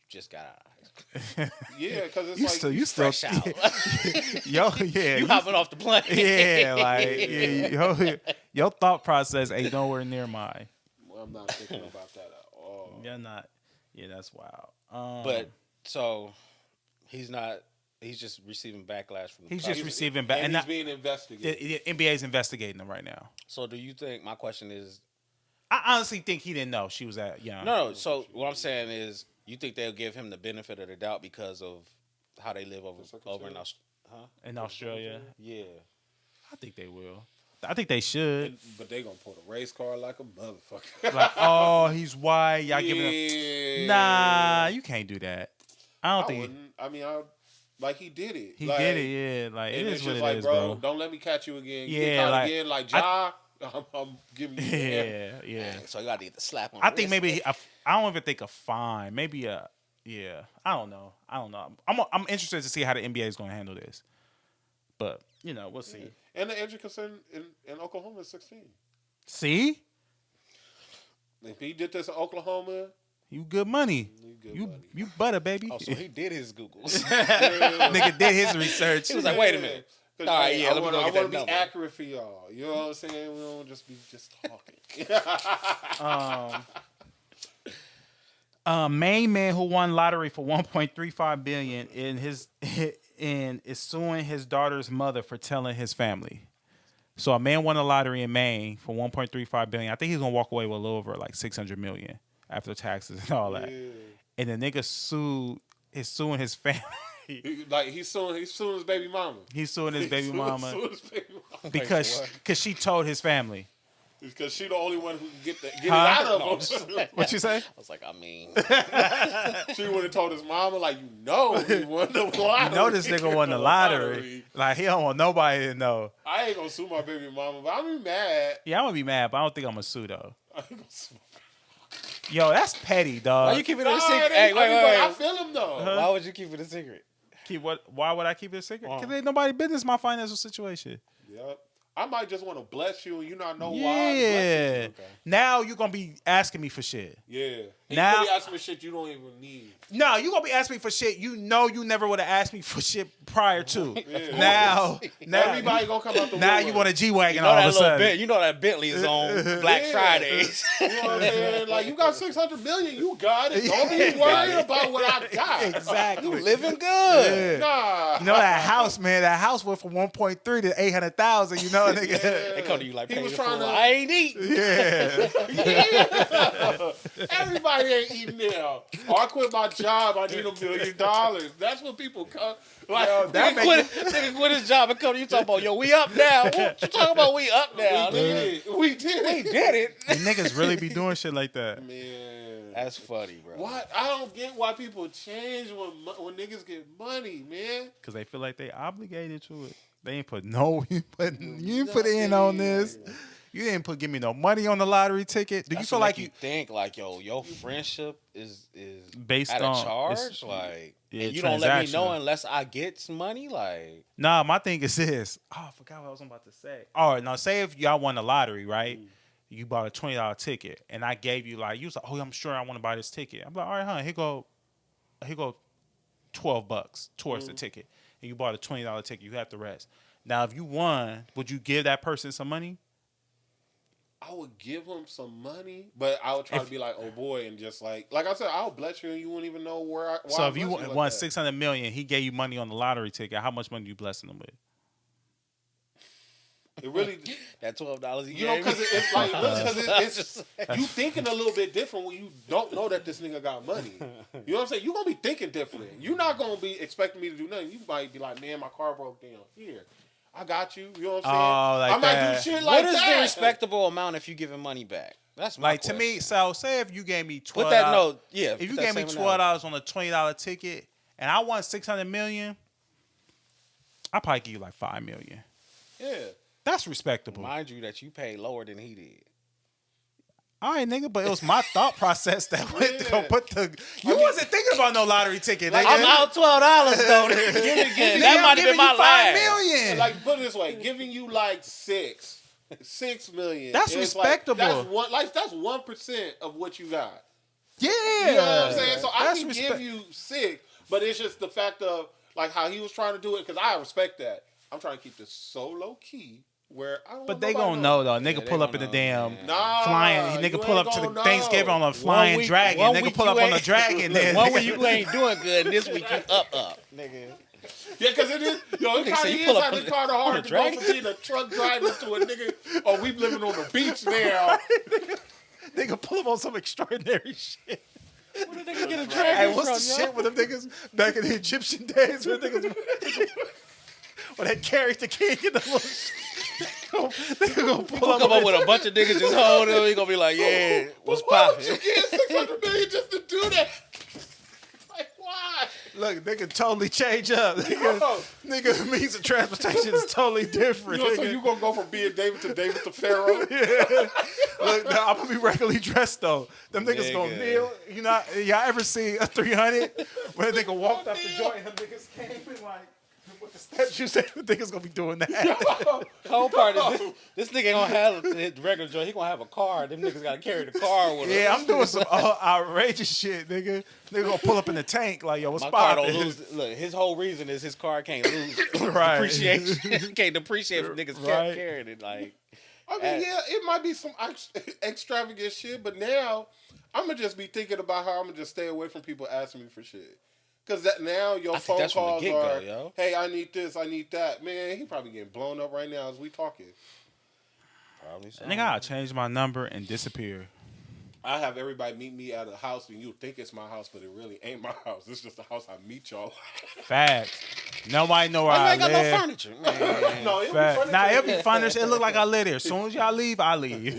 just got eyes. Yeah, because it's You like still, you still, Fresh out. yo, yeah, You hopping off the plane. yeah, like your thought process ain't nowhere near mine. I'm not thinking about that at all. You're not. Yeah, that's wild. But so he's not. He's just receiving backlash from. The He's crowd. just receiving back, And and he's not, being investigated. the NBA's investigating him right now. So do you think? My question is. I honestly think he didn't know she was at young. No. So what I'm saying is, you think they'll give him the benefit of the doubt because of how they live over in Australia? Huh? In Australia, Yeah. I think they will. I think they should. But they gonna pull the race car like a motherfucker. Like, oh, he's white. Y'all giving him. Yeah. Nah, you can't do that. I don't I think wouldn't. I mean, like he did it. he Like, did it. Yeah, like it And is it's what just it like, is, bro, bro. don't let me catch you again. You Yeah, get caught like, again, like Ja. I'm giving you. Yeah. So you got to either slap on. I the think wrist. maybe I don't even think a fine. Maybe a yeah. I don't know. I'm interested to see how the NBA is going to handle this. But you know, we'll see. And the age of consent in Oklahoma is 16. See, If he did this in Oklahoma, you good money. you good You butter, baby. Oh, so he did his Googles. Nigga did his research. He was like, wait a minute. 'Cause, All right, hey, yeah, I let me wanna, go I get want that to be number. accurate for y'all. You know what I'm saying? We don't just be talking. Main man who won lottery for 1.35 billion and is suing his daughter's mother for telling his family. So a man won a lottery in Maine for 1.35 billion. I think he's gonna walk away with a little over like 600 million after taxes and all that. Yeah. And the nigga is suing his family. He's suing his baby mama. He's suing his baby mama Suing his baby mama. because she told his family. Because she the only one who can get it Huh? out of him. What you say? I was like, I mean, She would have told his mama, like, he won the lottery. You know this nigga won the lottery. Like he don't want nobody to know. I ain't gonna sue my baby mama, but I'm be mad. Yeah, I'm gonna be mad, but I don't think I'm gonna sue though. I ain't gonna sue. Yo, that's petty, dog. why you keeping it No, a secret? it Hey, ain't- wait, but I wait. feel him though. Why would you keep it a secret? Keep what? Why would I keep it a secret? Why? Because ain't nobody business my financial situation. Yep. I might just want to bless you and you not know why. Yeah. Now you're gonna be asking me for shit. Yeah. And Now- you really asking me shit you don't even need. No, you gonna be asking me for shit. You know you never would have asked me for shit prior to. Yeah. Now Everybody gonna come out the now woodwork. you want a G-Wagon You know all that of a sudden. You know that Bentley is on Black Yeah. Fridays. You know what I'm saying? Like, you got 600 million, you got it. Don't be worried about what I got. Exactly. Living good. Yeah. Nah. You know that house, man. That house went from 1.3 to 800,000. You know, nigga. They come to you like, He pay was the trying full. to- I ain't eat. Yeah. Everybody ain't eating now. Or I quit my job, I need $1 million. That's what people come. Like, that Nigga quit his job and come to you talking about, yo, we up now. What you talking about? We up now. we did it. We did it. And niggas really be doing shit like that. Man. That's funny, bro. What? I don't get why people change when niggas get money, man. Because they feel like they obligated to it. They ain't put you ain't put in on this. You didn't give me no money on the lottery ticket. Do you That's feel what like make you think like, yo, your friendship is Based at on- a charge? it's- Like, yeah, and you don't let me know transactional. unless I get some money? Like, Nah, my thing is this. Oh, I forgot what I was about to say. All right, now say if y'all won the lottery, right? You bought a $20 ticket, and I gave you like, you was like, oh, I'm sure I want to buy this ticket. I'm like, all right, huh? Here go $12 towards the ticket, and you bought a $20 ticket. You have the rest. Now, if you won, would you give that person some money? I would give him some money, but I would try to be like, oh boy, and just like I said, I'll bless you, and you won't even know why. So I if you bless like won that. $600 million, he gave you money on the lottery ticket. How much money you blessing him with? It really, that $12 you know, because it's like, it's you thinking a little bit different when you don't know that this nigga got money. You know what I'm saying? You gonna be thinking different. You're not gonna be expecting me to do nothing. You might be like, man, my car broke down. Here, I got you. You know what I'm saying? Oh, like I might that. do shit like what is that. the respectable amount if you giving money back? That's my Like to me, so say if you gave me $12. Put that note, yeah. If you put that gave me same $12 analogy. on a $20 ticket, and I won $600 million, I probably give you like $5 million. Yeah. That's respectable. Mind you that you paid lower than he did. All right, nigga, but it was my thought process that went to go Yeah. put the. You wasn't thinking about no lottery ticket, nigga. I'm out $12 though. Nigga, That I'm might have giving been my you $5 last. million. Like, put it this way, giving you like $6 million. That's it's respectable. That's 1% of what you got. Yeah, You know what I'm saying? So I That's can respect- give you $6, but it's just the fact of like how he was trying to do it, because I respect that. I'm trying to keep this so low key where I don't. But want they nobody gonna know though. Yeah, Nigga they pull up in gonna the know, damn man. Nah, flying. you Nigga pull ain't up to the gonna know. Thanksgiving on a flying week- dragon. one Nigga week pull you up on a ain't- dragon. Then One week you ain't doing good, and this week you up, nigga. Yeah, because it is. Yo, it Nigga kind say of you is pull up kind on of the- hard on the to go dragon? from being a truck driver to a nigga. Oh, we living on the beach now. nigga pull up on some extraordinary shit. Where the nigga get a Hey, dragon what's from, the yo? shit with them niggas back in the Egyptian days when niggas when they carried the king in the little they gonna pull Come up with a bunch of niggas just hold him. He gonna be like, yeah, what's Why would poppin'? you get $600 million just to do that? Like, why? Look, nigga totally change up. Nigga, Bro. nigga means of transportation is totally different. You know, so nigga. you gonna go from being David to Pharaoh? Look, now, I'm gonna be regularly dressed though. Them niggas gonna Nigga. kneel. You know, y'all ever see a 300 where they nigga walked up the joint and them niggas came and like with the steps you said, the niggas gonna be doing that. Whole part is this nigga ain't gonna have his regular joint. He gonna have a car. Them niggas gotta carry the car with him. Yeah, I'm doing some outrageous shit, nigga. Nigga gonna pull up in the tank like, yo, what's My car don't poppin'? lose. Look, his whole reason is his car can't lose Right. depreciation. Can't depreciate if niggas kept Right. carrying it. Like, I mean, yeah, it might be some extravagant shit, but now I'm gonna just be thinking about how I'm gonna just stay away from people asking me for shit. Cause that now your I think phone that's from the calls get-go, are, yo. hey, I need this, I need that. Man, he probably getting blown up right now as we talking. probably so. Nigga, I'll change my number and disappear. I have everybody meet me at a house and you think it's my house, but it really ain't my house. It's just the house I meet y'all. Facts. Nobody know where Why you I ain't got live. no furniture, man. No, it'll be Fact. funny. Nah, it'll be fun. It look like I live there. As soon as y'all leave, I leave.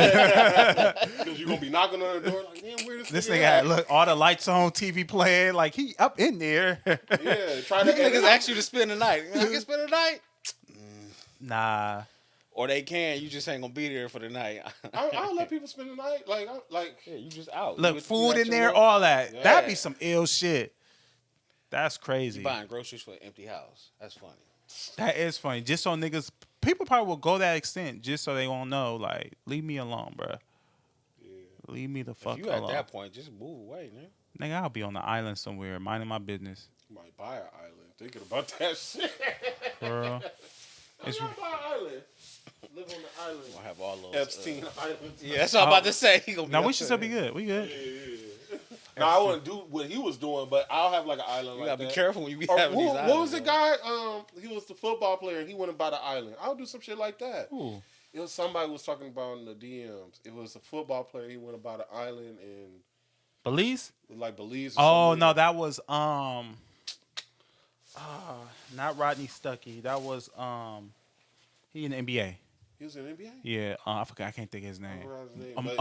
Because you're gonna be knocking on the door like, damn, where This nigga nigga at? had look all the lights on, TV playing, like he up in there. Yeah, try to Niggas ask you to spend the night. You can spend the night, Nah. or they can. You just ain't gonna be there for the night. I don't let people spend the night. Yeah, you just out. Look, You food got in your there, little- all that. Yeah. That'd be some ill shit. That's crazy. You buying groceries for an empty house. That's funny. That is funny. Just so niggas people probably will go that extent just so they won't know. Like, leave me alone, bro. Yeah. Leave me the fuck If you alone. at that point, just move away, man. Nigga, I'll be on the island somewhere, minding my business. You might buy an island. Thinking about that shit. Bro. I'm gonna buy an island. Live on the island. We'll have all those Epstein Islands. Yeah, that's what I'm about to say. He gonna be No, up we should still there. be good. We good. Yeah. No, I wouldn't do what he was doing, but I'll have like an island You like gotta that. be careful when you be Or having these what islands, was the man. guy? He was the football player, and he went and bought an island. I'll do some shit like that. Ooh. It was somebody was talking about in the DMs. It was a football player. He went and bought an island in Belize? like Belize. Or Oh, something. no, that was, not Rodney Stuckey. That was, he in the NBA. He was in the NBA. Yeah, I forgot. I can't think of his I name. don't remember his name, Um, but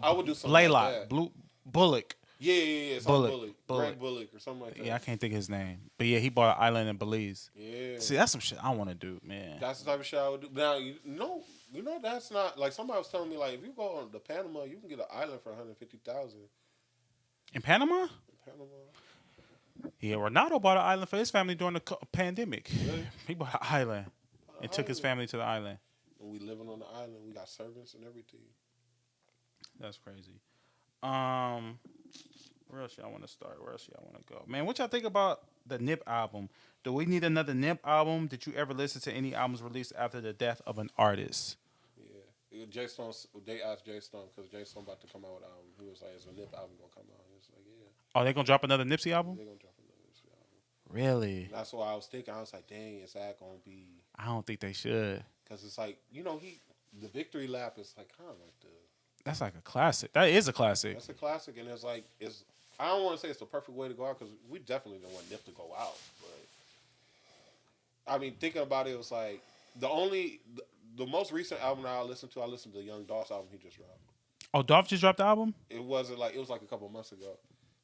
I would do something Blaylock. like that. Bullock. Yeah. Bullock. Greg Bullock or something like that. Yeah, I can't think of his name. But yeah, he bought an island in Belize. Yeah. See, that's some shit I want to do, man. That's the type of shit I would do. Now, you know, that's not like somebody was telling me like if you go on to Panama, you can get an island for $150,000 In Panama? in Panama. Yeah, Ronaldo bought an island for his family during the pandemic. Really? He bought an island and took his family to the island. And we living on the island. We got servants and everything. That's crazy. Where else y'all want to start? Where else y'all want to go? Man, what y'all think about the Nip album? Do we need another Nip album? Did you ever listen to any albums released after the death of an artist? Yeah. Jay Stone, they asked Jay Stone because Jay Stone about to come out with an album. He was like, "Is a Nip album gonna come out?" He was like, "Yeah, Are they gonna drop another Nipsey album? they're gonna drop another Nipsey album." Really? That's what I was thinking. I was like, "Dang, is that gonna be?" I don't think they should. Because it's like the victory lap is like kind of like That's like a classic. That is a classic. that's a classic, and it's like it's. I don't want to say it's the perfect way to go out because we definitely don't want Nip to go out. But I mean, thinking about it, it was like the most recent album that I listened to the Young Dolph's album he just dropped. Oh, Dolph just dropped the album? It was like a couple months ago,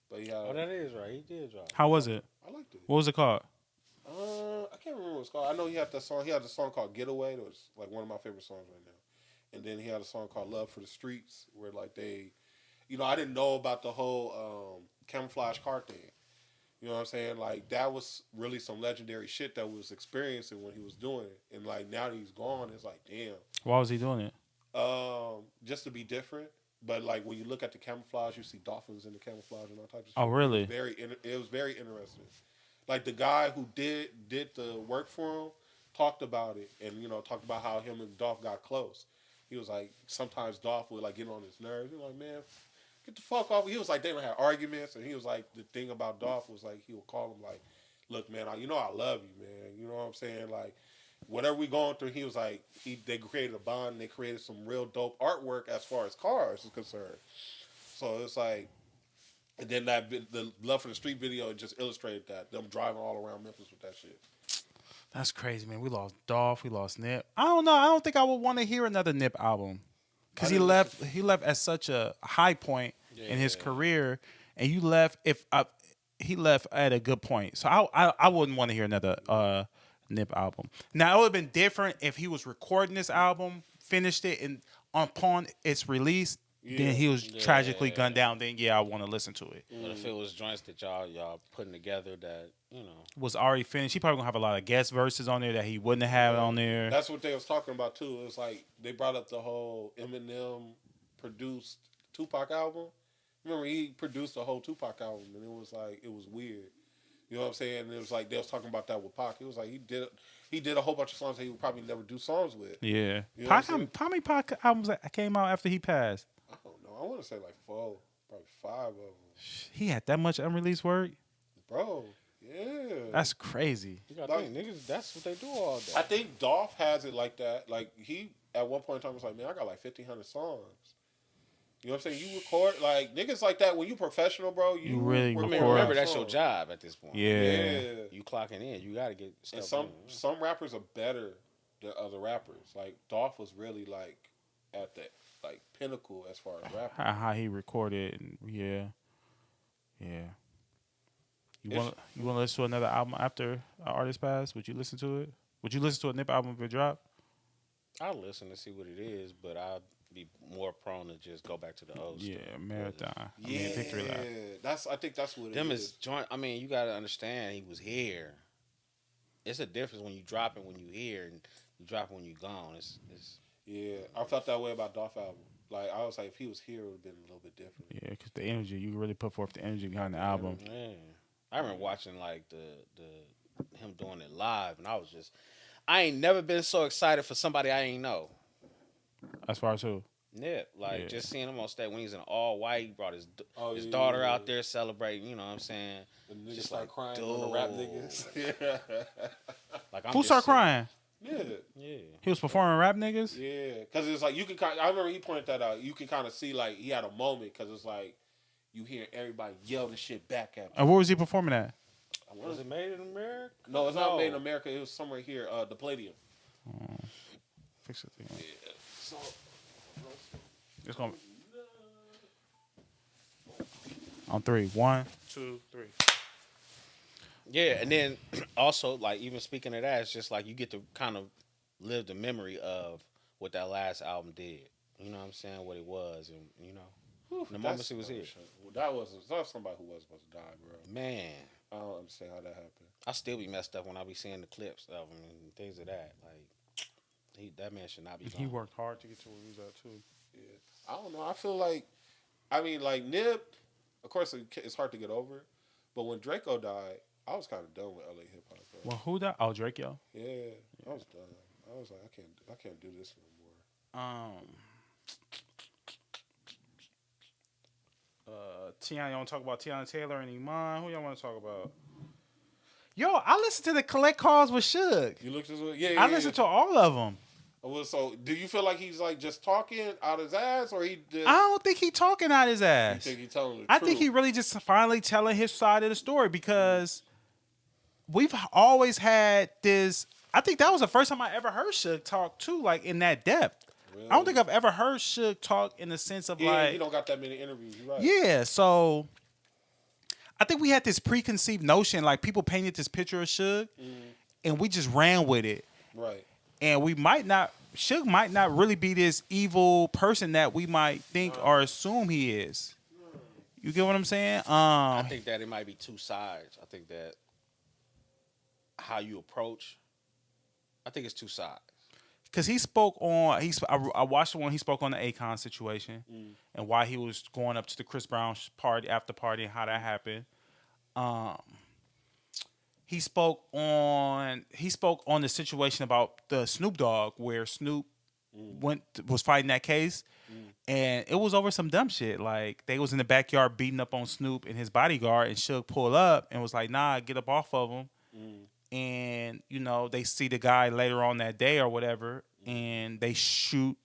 but he had. Oh, that is right. He did drop. How was it? I liked it. What was it called? I can't remember what it's called. I know he had that song. He had a song called "Getaway." That was like one of my favorite songs right now. And then he had a song called "Love for the Streets," where like they, I didn't know about the whole camouflage car thing. You know what I'm saying? Like that was really some legendary shit that we was experiencing when he was doing it. And like now that he's gone, it's like damn. Why was he doing it? Just to be different. But like when you look at the camouflage, you see dolphins in the camouflage and all types of shit. Oh, really? It was very interesting. Like the guy who did the work for him talked about it, and talked about how him and Dolph got close. He was like, sometimes Dolph would like get on his nerves. He was like, man, get the fuck off. He was like, they would have arguments, and he was like, the thing about Dolph was like, he would call him like, look, man, I love you, man. You know what I'm saying? Like, whatever we going through, he was like, they created a bond, and they created some real dope artwork as far as cars is concerned. So it's like. And then the Love for the Street video just illustrated that. Them driving all around Memphis with that shit. That's crazy, man. We lost Dolph. We lost Nip. I don't know. I don't think I would want to hear another Nip album because he left at such a high point in his career, and he left at a good point. So I wouldn't want to hear another Nip album. Now it would have been different if he was recording this album, finished it, and upon its release. Then he was tragically gunned down. Then I want to listen to it. But if it was joints that y'all putting together that was already finished, he probably gonna have a lot of guest verses on there that he wouldn't have on there. That's what they was talking about too. It was like they brought up the whole Eminem produced Tupac album. Remember he produced a whole Tupac album, and it was weird. You know what I'm saying? And it was like they was talking about that with Pac. It was like he did a whole bunch of songs that he would probably never do songs with. Yeah, You know Pac, how many Pac albums that came out after he passed? I don't know. I want to say like 4, probably 5 of them. He had that much unreleased work, Bro. Yeah. That's crazy. you gotta think niggas. That's what they do all day. I think Dolph has it like that. Like he at one point in time was like, man, I got like 1,500 songs. You know what I'm saying? You record like niggas like that when you professional, bro. You really I mean, record remember that's songs. your job at this point. Yeah. You clocking in. You gotta get And stuff. some rappers are better than other rappers. Like Dolph was really like at the like pinnacle as far as rapping. How he recorded, and yeah. You want to listen to another album after an artist passed? Would you listen to it? Would you listen to a Nip album if it dropped? I'll listen to see what it is, but I'd be more prone to just go back to the old stuff. Yeah, marathon. I Yeah, mean, Victory Lap. I think that's what Them it is joint. I mean, you gotta understand he was here. It's a difference when you drop it when you here, and You drop it when you gone. It's Yeah, I felt that way about Dolph album. Like I was like, if he was here, it would have been a little bit different. Yeah, because the energy, you really put forth the energy behind the album. yeah. I remember watching like the him doing it live, and I ain't never been so excited for somebody I ain't know. As far as who? Yeah, like Yeah. just seeing him on stage when he's in all white. He brought his Yeah, daughter yeah, out there celebrating. You know what I'm saying? The niggas Just start like, crying on the rap niggas. Yeah. Like I'm Who just started sitting- crying? Yeah. He was performing rap niggas? Yeah, because it's like you can kind. I remember he pointed that out. You can kind of see like he had a moment because it's like you hear everybody yell the shit back at you. And where was he performing at? Was it made in America? No, it's not made in America. It was somewhere here, the Palladium. Fix it. Yeah. So It's going to on 3. 1, 2, 3. Yeah, and then also like even speaking of that, it's just like you get to kind of live the memory of what that last album did. You know what I'm saying? What it was, and you know, the moment he was here. That was somebody who was supposed to die, bro. Man, I don't understand how that happened. I still be messed up when I be seeing the clips of him and things of that. Like, that man should not be. He worked hard to get to where he was at, too. Yeah, I don't know. I feel like, I mean, like Nip. Of course, it's hard to get over, but when Draco died, I was kind of done with LA hip hop. Well, who died? Oh, Drake, yo. Yeah, I was done. I was like, I can't do this no more. Tiana, you want to talk about Tiana Taylor and Iman? Who y'all want to talk about? Yo, I listened to the Collect Calls with Suge. You looked at yeah. I listened to all of them. Well, so do you feel like he's like just talking out his ass, or he just? I don't think he talking out his ass. You think he telling the I truth? think he really just finally telling his side of the story because we've always had this. I think that was the first time I ever heard Suge talk too, like in that depth. Really? I don't think I've ever heard Suge talk in the sense of Yeah, like, he don't got that many interviews. You're right. yeah. So I think we had this preconceived notion, like people painted this picture of Suge, and we just ran with it. Right. And Suge might not really be this evil person that we might think or assume he is. You get what I'm saying? I think that it might be two sides. I think that how you approach. I think it's two sides. Because he spoke on, I watched the one he spoke on the Akon situation and why he was going up to the Chris Brown after party and how that happened. He spoke on the situation about the Snoop Dogg where Snoop was fighting that case, and it was over some dumb shit. Like they was in the backyard beating up on Snoop and his bodyguard, and Suge pulled up and was like, "Nah, get up off of him." And you know they see the guy later on that day or whatever, and they shoot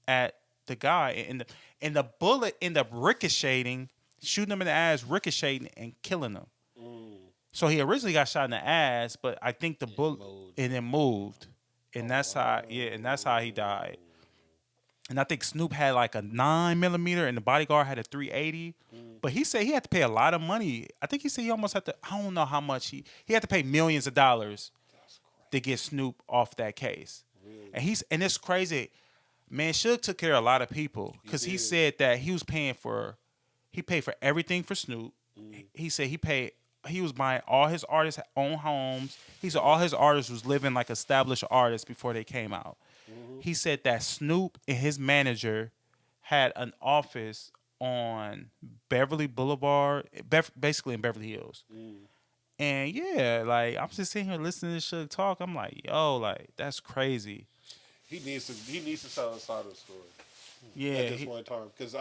at the guy, and the bullet ended up ricocheting, shooting him in the ass, ricocheting and killing him. So he originally got shot in the ass, but I think the bullet and it moved, and that's how he died. And I think Snoop had like a 9mm, and the bodyguard had a 380. But he said he had to pay a lot of money. I think he said he almost had to. I don't know how much he had to pay millions of dollars to get Snoop off that case. Really? And it's crazy, man. Suge took care of a lot of people because he said that he paid for everything for Snoop. He said he was buying all his artists' own homes. He said all his artists was living like established artists before they came out. He said that Snoop and his manager had an office on Beverly Boulevard, basically in Beverly Hills. And yeah, like I'm just sitting here listening to Suge talk. I'm like, yo, like that's crazy. He needs to tell his side of the story. Yeah, at this point in time, because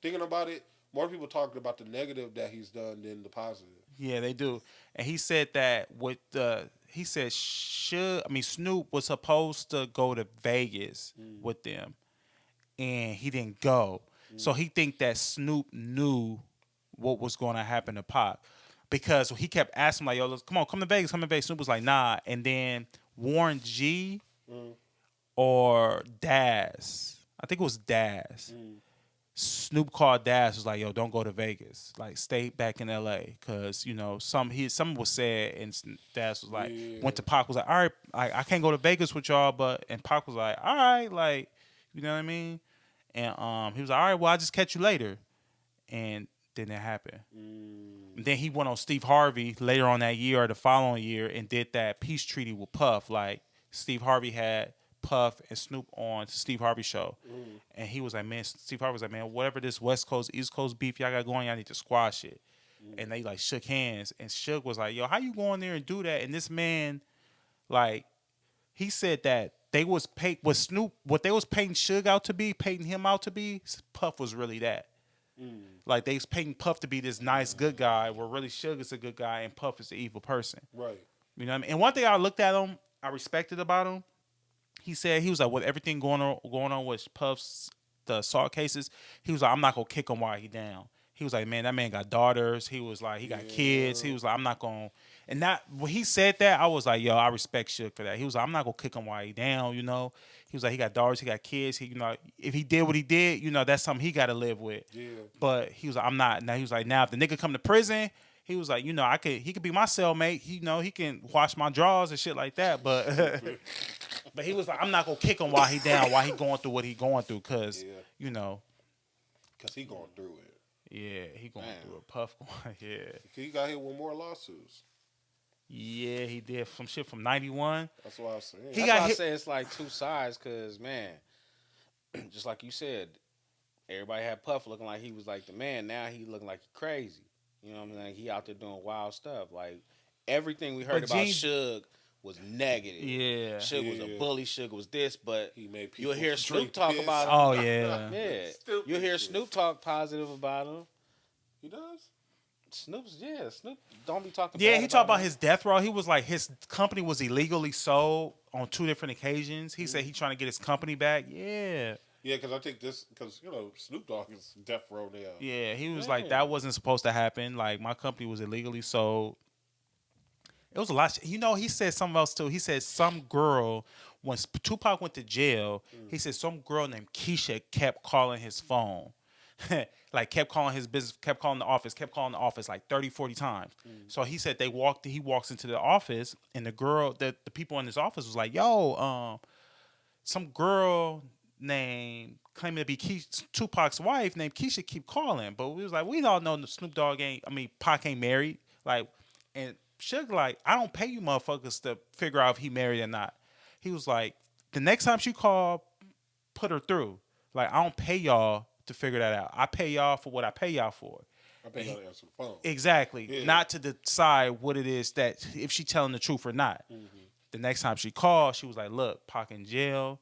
thinking about it, more people talked about the negative that he's done than the positive. Yeah, they do. And he said that Snoop was supposed to go to Vegas with them, and he didn't go. So he think that Snoop knew what was going to happen to Pac, because he kept asking like, "Yo, come to Vegas, come to Vegas." Snoop was like, "Nah." And then Warren G or Daz, I think it was Daz. Snoop called Daz, was like, "Yo, don't go to Vegas. Like, stay back in L.A." Because you know something was said, and Daz was like, went to Pac, was like, "All right, I can't go to Vegas with y'all," and Pac was like, "All right, like, you know what I mean?" And he was like, "All right, well, I'll just catch you later," and then it happened. And then he went on Steve Harvey later on that year or the following year and did that peace treaty with Puff, like Steve Harvey had Puff and Snoop on to Steve Harvey show, and he was like, man, Steve Harvey was like, man, whatever this West Coast East Coast beef y'all got going, y'all need to squash it. And they like shook hands, and Suge was like, yo, how you go in there and do that? And this man, like, he said that they was paid what Snoop, what they was painting Suge out to be, painting him out to be, Puff was really that. Like they was painting Puff to be this nice good guy, where really Suge is a good guy and Puff is the evil person. Right. You know what I mean? And one thing I looked at him, I respected about him. He said he was like, with everything going on with Puff's the assault cases, he was like, I'm not gonna kick him while he down. He was like, man, that man got daughters. He was like, he got kids. He was like, I'm not gonna. And that when he said that, I was like, yo, I respect Suge for that. He was like, I'm not gonna kick him while he down. You know, he was like, he got daughters, he got kids. He, you know, if he did what he did, you know, that's something he got to live with. Yeah. But he was like, I'm not. Now he was like, now if the nigga come to prison, he was like, you know, he could be my cellmate. He, you know, he can wash my drawers and shit like that. But but he was like, I'm not gonna kick him while he down, while he going through what he going through, cause you know, cause he going through it. Yeah, he going through a Puff. Yeah, he got hit with more lawsuits. Yeah, he did some shit from '91. That's what I was saying. That's why I say it's like two sides, cause man, just like you said, everybody had Puff looking like he was like the man. Now he looking like he crazy. You know what I'm saying? He out there doing wild stuff. Like everything we heard about Suge was negative. Yeah, Suge was a bully. Suge was this, but he made you'll hear Snoop talk about him. Oh yeah, yeah. You'll hear Snoop talk positive about him. He does. Snoop don't be talking. Yeah, bad he talked about him. his death row. He was like, his company was illegally sold on 2 different occasions. He said he trying to get his company back. Yeah. Yeah, because I think because you know Snoop Dogg is death row now. Yeah, he was like, that wasn't supposed to happen. Like, my company was illegally sold. It was a lot. You know, he said something else too. He said some girl, when Tupac went to jail, he said some girl named Keisha kept calling his phone. Like, kept calling his business, kept calling the office like 30, 40 times. So he said he walks into the office, and the girl, the people in his office was like, yo, some girl named, claiming to be Tupac's wife named Keisha keep calling. But we was like, we all know Snoop Dogg Pac ain't married. Like, and Suge like, I don't pay you motherfuckers to figure out if he married or not. He was like, the next time she call, put her through. Like, I don't pay y'all to figure that out. I pay y'all for what I pay y'all for. I pay y'all to answer the phone. Exactly. Yeah. Not to decide what it is that, if she telling the truth or not. The next time she called, she was like, look, Pac in jail.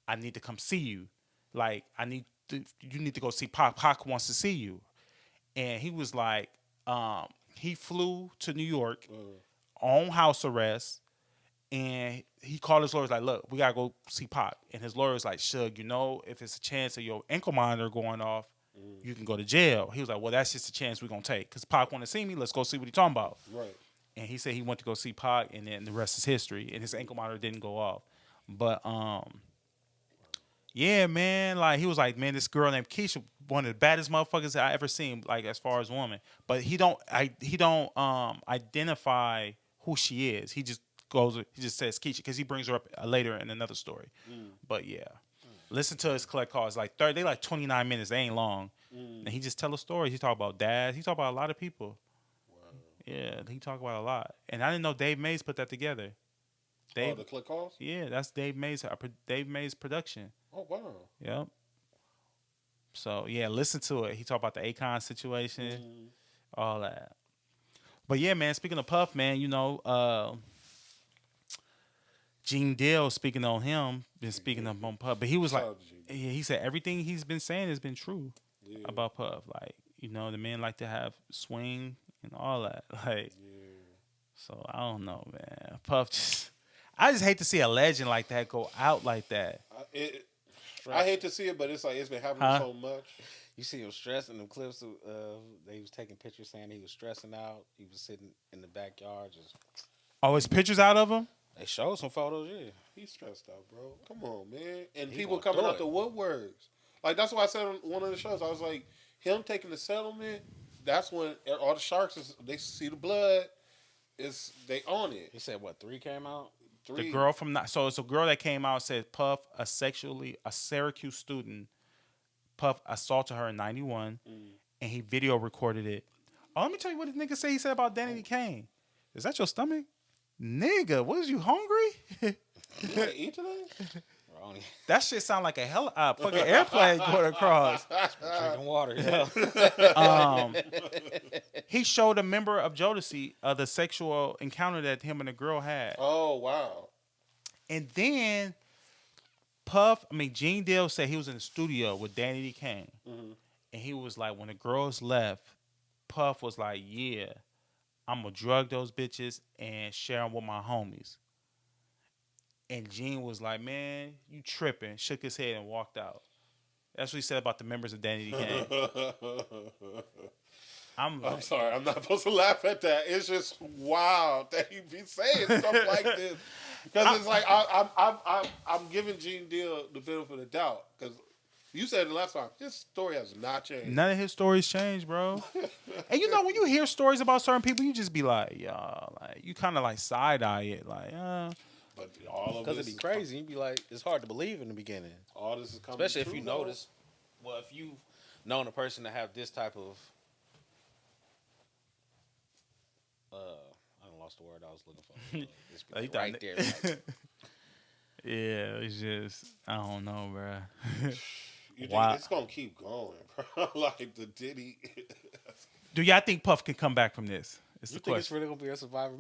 I need to come see you. Like, you need to go see Pac. Pac wants to see you. And he was like, he flew to New York on house arrest, and he called his lawyers like, look, we gotta go see Pac. And his lawyer's like, Suge, you know, if it's a chance of your ankle monitor going off, you can go to jail. He was like, well, that's just a chance we're gonna take. Because Pac want to see me, let's go see what he's talking about. Right. And he said he went to go see Pac, and then the rest is history. And his ankle monitor didn't go off. But yeah, man, like, he was like, man, this girl named Keisha, one of the baddest motherfuckers I ever seen, like, as far as woman. But he don't identify who she is. He just says Keisha, because he brings her up later in another story. But yeah, listen to his collect calls. Like, they like 29 minutes. They ain't long. And he just tell a story. He talk about dads. He talk about a lot of people. Wow. Yeah, he talk about a lot. And I didn't know Dave Mays put that together. The collect calls? Yeah, that's Dave Mays' production. Oh, wow. Yep. So yeah, listen to it. He talked about the Akon situation, all that. But yeah, man, speaking of Puff, man, you know, Gene Deal, speaking on him, been speaking up on Puff. But he was like, he said everything he's been saying has been true about Puff. Like, you know, the man like to have swing and all that. Like, so I don't know, man. Puff I just hate to see a legend like that go out like that. I hate to see it, but it's like, it's been happening so much. You see him stressing. Them clips they was taking pictures saying he was stressing out. He was sitting in the backyard just. Oh, his pictures out of him? They showed some photos, yeah. He's stressed out, bro. Come on, man. And people coming out the woodworks. Like, that's what I said on one of the shows. I was like, him taking the settlement, that's when all the sharks, they see the blood, they own it. He said, what, 3 came out? 3. The girl from so it's a girl that came out and said Puff, a Syracuse student, Puff assaulted her in '91, and he video recorded it. Oh, let me tell you what this nigga say. He said about Danny Kane. Is that your stomach, nigga? Was you hungry? You might eat today? Ronnie. That shit sound like a fucking airplane going across. Drinking water. Yeah. He showed a member of Jodeci the sexual encounter that him and the girl had. Oh, wow. And then Gene Deal said he was in the studio with Danny D. Kane. Mm-hmm. And he was like, when the girls left, Puff was like, yeah, I'm going to drug those bitches and share them with my homies. And Gene was like, man, you tripping. Shook his head and walked out. That's what he said about the members of Danny D. Kane. I'm sorry, I'm not supposed to laugh at that. It's just wild that he be saying stuff like this. Because it's like I'm giving Gene Deal the benefit of the doubt. Because you said it last time, his story has not changed. None of his stories change, bro. And you know, when you hear stories about certain people, you just be like, y'all, like you kind of like side eye it, like, But all of Because this it'd be crazy. You'd be like, it's hard to believe in the beginning. All this is coming Especially if true, you though. notice. Well, if you've known a person to have this type of. I lost the word I was looking for. It's You right thought there. that- Right. yeah, it's just, I don't know, bro. You think Wow. it's going to keep going, bro? Like the Diddy. Do y'all think Puff can come back from this? It's You the think it's question. really gonna be a survivor?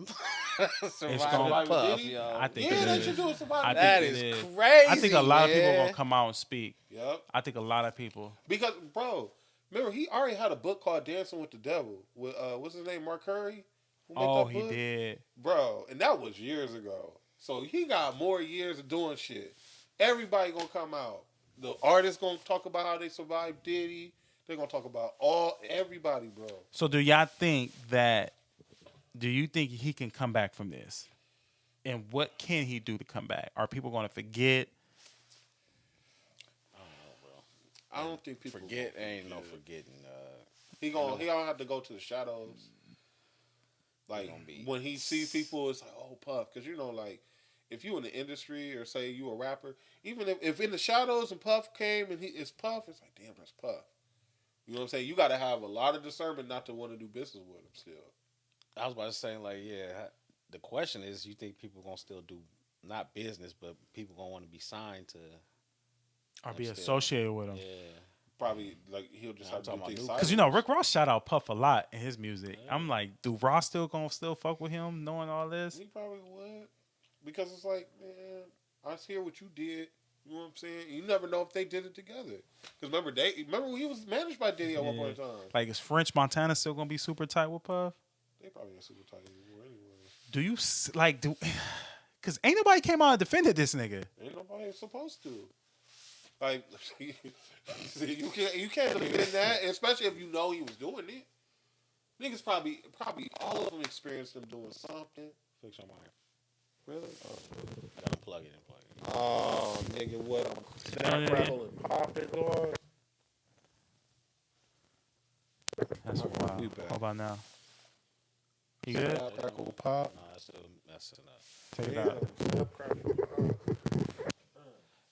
gonna- Survivor Puff, Diddy? yo. I think Yeah, it they is. should do a Survivor I That think is it is. crazy. I think a lot of people are man. gonna come out and speak. Yep. I think a lot of people. Because, bro, remember, he already had a book called Dancing with the Devil with, what's his name, Mark Curry? Who made Oh, that he book? did. Bro, and that was years ago. So he got more years of doing shit. Everybody gonna come out. The artists gonna talk about how they survived Diddy. They're gonna talk about everybody, bro. So do y'all think that? Do you think he can come back from this? And what can he do to come back? Are people going to forget? I don't think people Forget gonna ain't no forget. forgetting. He gonna have to go to the shadows. Like Gonna be- when he sees people, it's like, oh, Puff, because you know, like if you in the industry or say you a rapper, even if in the shadows and Puff came and it's Puff, it's like, damn, that's Puff. You know what I'm saying? You got to have a lot of discernment not to want to do business with him still. I was about to say, like, yeah. The question is, you think people gonna still do not business, but people gonna want to be signed to? Or be Still. associated with him? Yeah. Probably like he'll just Nah, have to I'm do talking things about Because you know Rick Ross shout out Puff a lot in his music. Yeah. I'm like, do Ross still fuck with him knowing all this? He probably would, because it's like, man, I hear what you did. You know what I'm saying? You never know if they did it together. Because remember when he was managed by Diddy at one point in time. Like, is French Montana still gonna be super tight with Puff? They probably ain't super tight anymore anyway. Do you Because ain't nobody came out and defended this nigga. Ain't nobody supposed to. Like, see, you can't defend that, especially if you know he was doing it. Niggas probably all of them experienced him doing something. Fix your mind. Really? I gotta plug it and plug it. Oh, nigga, what? I'm snap, crackle, and pop it, Lord. That's wild. We back. How about now? You good? Snap, crackle, pop. No, that's still messing up. Take it Yeah, out. snap, crackle, pop.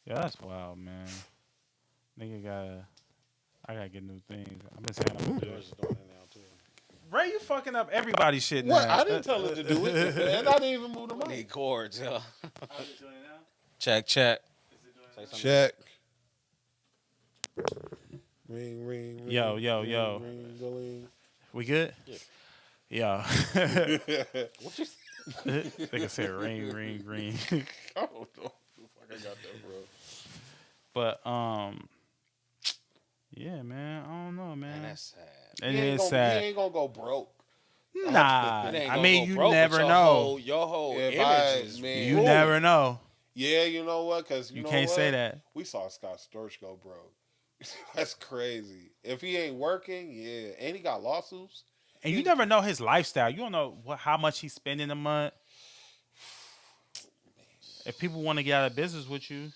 Yeah, that's wild, man. Nigga I gotta get new things. I've been saying I'm gonna do Yours it. is doing it now too. Ray, you fucking up everybody's shit now. What? I didn't tell her to do it, and I didn't even move the I mic. need chords, yo. How's it doing now? Check. Say something. Check. Ring, ring, ring. Yo. Ring, ring, We good? Yeah. Yeah. What you? Nigga said ring. I don't know. Fuck, I got that, bro. But yeah, man. I don't know, man. Man, that's sad. It He ain't is gonna- sad. He ain't gonna go broke. Nah, It ain't I gonna mean go you broke, but never your know. Your whole If image I- is man. You Ooh. never know. Yeah, you know what? Because You know can't what? say that. We saw Scott Storch go broke. That's crazy. If he ain't working, yeah, and he got lawsuits. And you never know his lifestyle. You don't know how much he's spending a month. If people want to get out of business with you,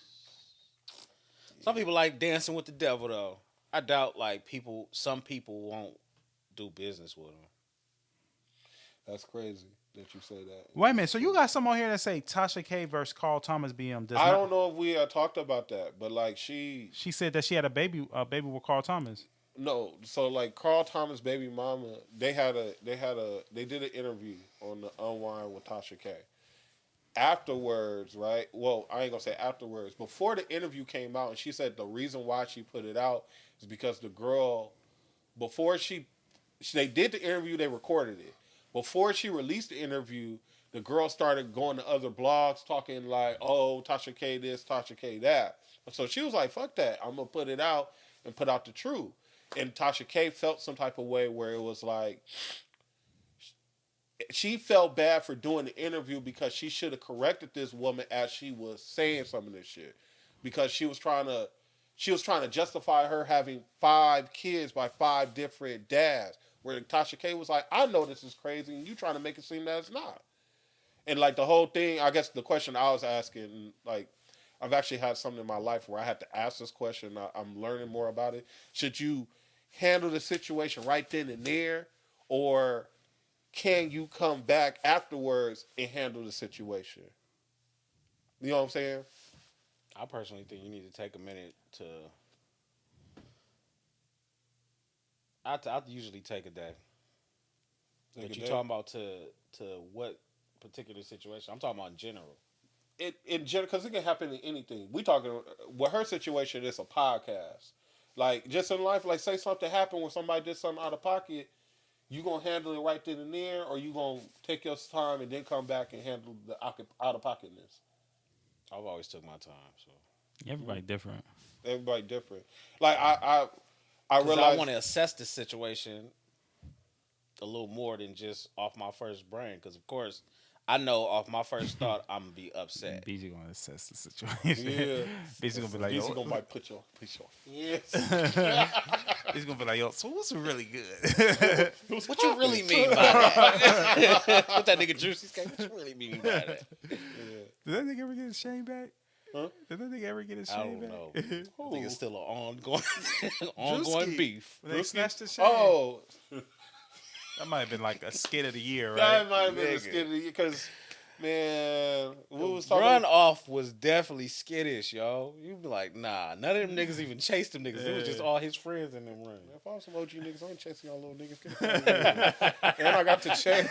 Some people like dancing with the devil, though. I doubt some people won't do business with him. That's crazy that you say that. wait a minute. So you got someone here that say Tasha K versus Carl Thomas BM. I don't know if we talked about that, but like She said that she had a baby with Carl Thomas. no, so like Carl Thomas' baby mama, they did an interview on the Unwind with Tasha K, afterwards, right? Well, I ain't gonna say afterwards. Before the interview came out, and she said the reason why she put it out is because the girl, before they did the interview, they recorded it. Before she released the interview, the girl started going to other blogs talking like, "Oh, Tasha K this, Tasha K that." So she was like, "Fuck that! I'm gonna put it out and put out the truth." And Tasha K felt some type of way where it was like she felt bad for doing the interview because she should have corrected this woman as she was saying some of this shit, because she was trying to justify her having 5 kids by 5 different dads. Where Tasha K was like, "I know this is crazy, and you trying to make it seem that it's not." And like the whole thing, I guess the question I was asking, like, I've actually had something in my life where I had to ask this question. I'm learning more about it. Should you handle the situation right then and there, or can you come back afterwards and handle the situation? You know what I'm saying? I personally think you need to take a minute to. I usually take a day. But you talking about to what particular situation? I'm talking about in general. In general, because it can happen in anything. We talking with her situation. It's a podcast. Like just in life, like say something happened when somebody did something out of pocket. You gonna handle it right then and there, or you gonna take your time and then come back and handle the out of pocketness? I've always took my time. So Everybody different. Everybody different. Like I realize I want to assess the situation a little more than just off my first brain. Because of course, I know off my first thought I'm gonna be upset. BG gonna assess the situation. Yeah. BG gonna be like, BZ yo, gonna like put your yes. he's gonna be like, yo, so what's really good? What you really mean by that? What that nigga Juicy Skank? What you really mean by that? Yeah. Did that nigga ever get his chain back? Huh? Did that nigga ever get his I chain don't back? know. I think it's still an ongoing Drewski. beef. When they snatched the chain. Oh, That might have been like a skit of the year, right? that might have been Nigga. a skit because man, we was talking. Run off was definitely skittish, yo. You be like, nah, none of them niggas even chased them niggas. It was just all his friends in them running. If I was some OG niggas, I ain't chasing y'all little niggas. And I got the chain.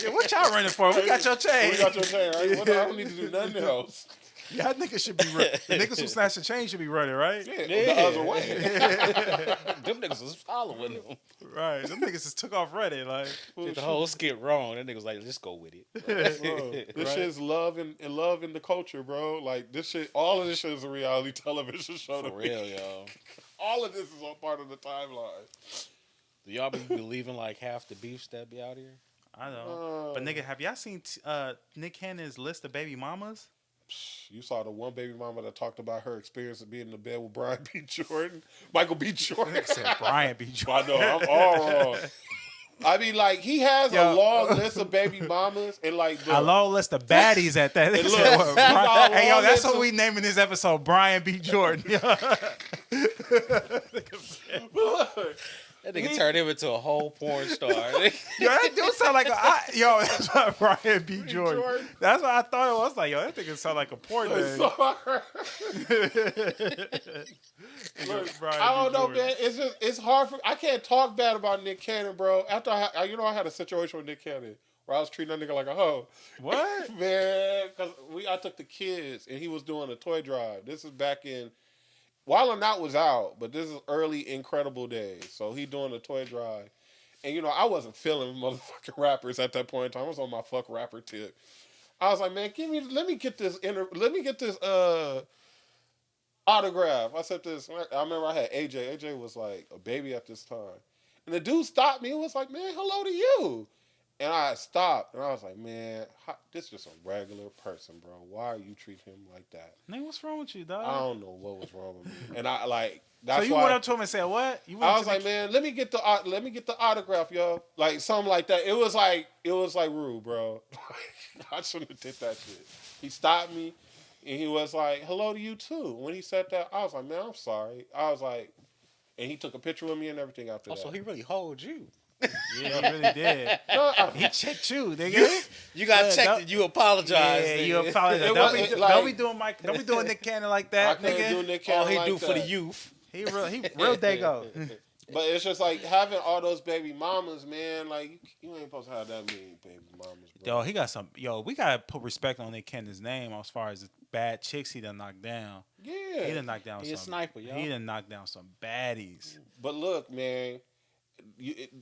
Yeah, what y'all running for? We got your chain. We got your chain, right? What, I don't need to do nothing else. Y'all niggas should be running. The niggas who snatched the chain should be running, right? Yeah, the other way. Them niggas was following them. Right. Them niggas just took off running. Like, Did the whole skit wrong. That nigga was like, let's go with it. Bro, this shit's love and love in the culture, bro. Like this shit, all of this shit is a reality television show. For to real, me. yo. All of this is all part of the timeline. Do y'all be believing like half the beefs that be out here? I know. But nigga, have y'all seen Nick Cannon's list of baby mamas? You saw the one baby mama that talked about her experience of being in the bed with Brian B. Jordan, Michael B. Jordan. Said Brian B. Jordan. I know, I'm all wrong. I mean, like he has a Yo. long list of baby mamas, and like A long list of baddies at that. And Said, look, what, he got a hey, yo, long that's list what of- we naming this episode, Brian B. Jordan. That nigga turned him into a whole porn star. Yo, that do sound like yo, that's why Brian B. Jordan. Jordan. That's what I thought it was. Like, yo, that nigga sound like a porn name. Look, Brian I don't B. know, Jordan. man. It's hard for I can't talk bad about Nick Cannon, bro. After I had a situation with Nick Cannon where I was treating that nigga like a hoe. What? Man, because I took the kids and he was doing a toy drive. This is back in Wild 'N Out was out, but this is early Incredible days. So he doing a toy drive. And you know, I wasn't feeling motherfucking rappers at that point in time. I was on my fuck rapper tip. I was like, man, let me get this autograph. I said this. I remember I had AJ. AJ was like a baby at this time. And the dude stopped me and was like, man, hello to you. And I stopped, and I was like, man, this is just a regular person, bro. Why are you treating him like that? Nigga, what's wrong with you, dog? I don't know what was wrong with me. And I like that's so you why went up to him and said what? You went I up was to like, man, let me get the autograph, yo. Like something like that. It was like rude, bro. I shouldn't have did that shit. He stopped me, and he was like, hello to you too. When he said that, I was like, man, I'm sorry. I was like, and he took a picture with me and everything after that. So he really hold you. Yeah, he really did. No, He checked you, nigga. You got Yeah, checked don't- and you apologize. Yeah, nigga. you apologize. It Don't wasn't be, like- don't be doing Nick Cannon like I that, couldn't nigga. do Nick All Cannon he like do for the that. youth. He real Dago. But it's just like having all those baby mamas, man. Like you ain't supposed to have that many baby mamas, bro. Yo, he got some. Yo, we gotta put respect on Nick Cannon's name as far as the bad chicks he done knocked down. Yeah, He done knocked down He a some. sniper, yo. He done knocked down some baddies. but look, man,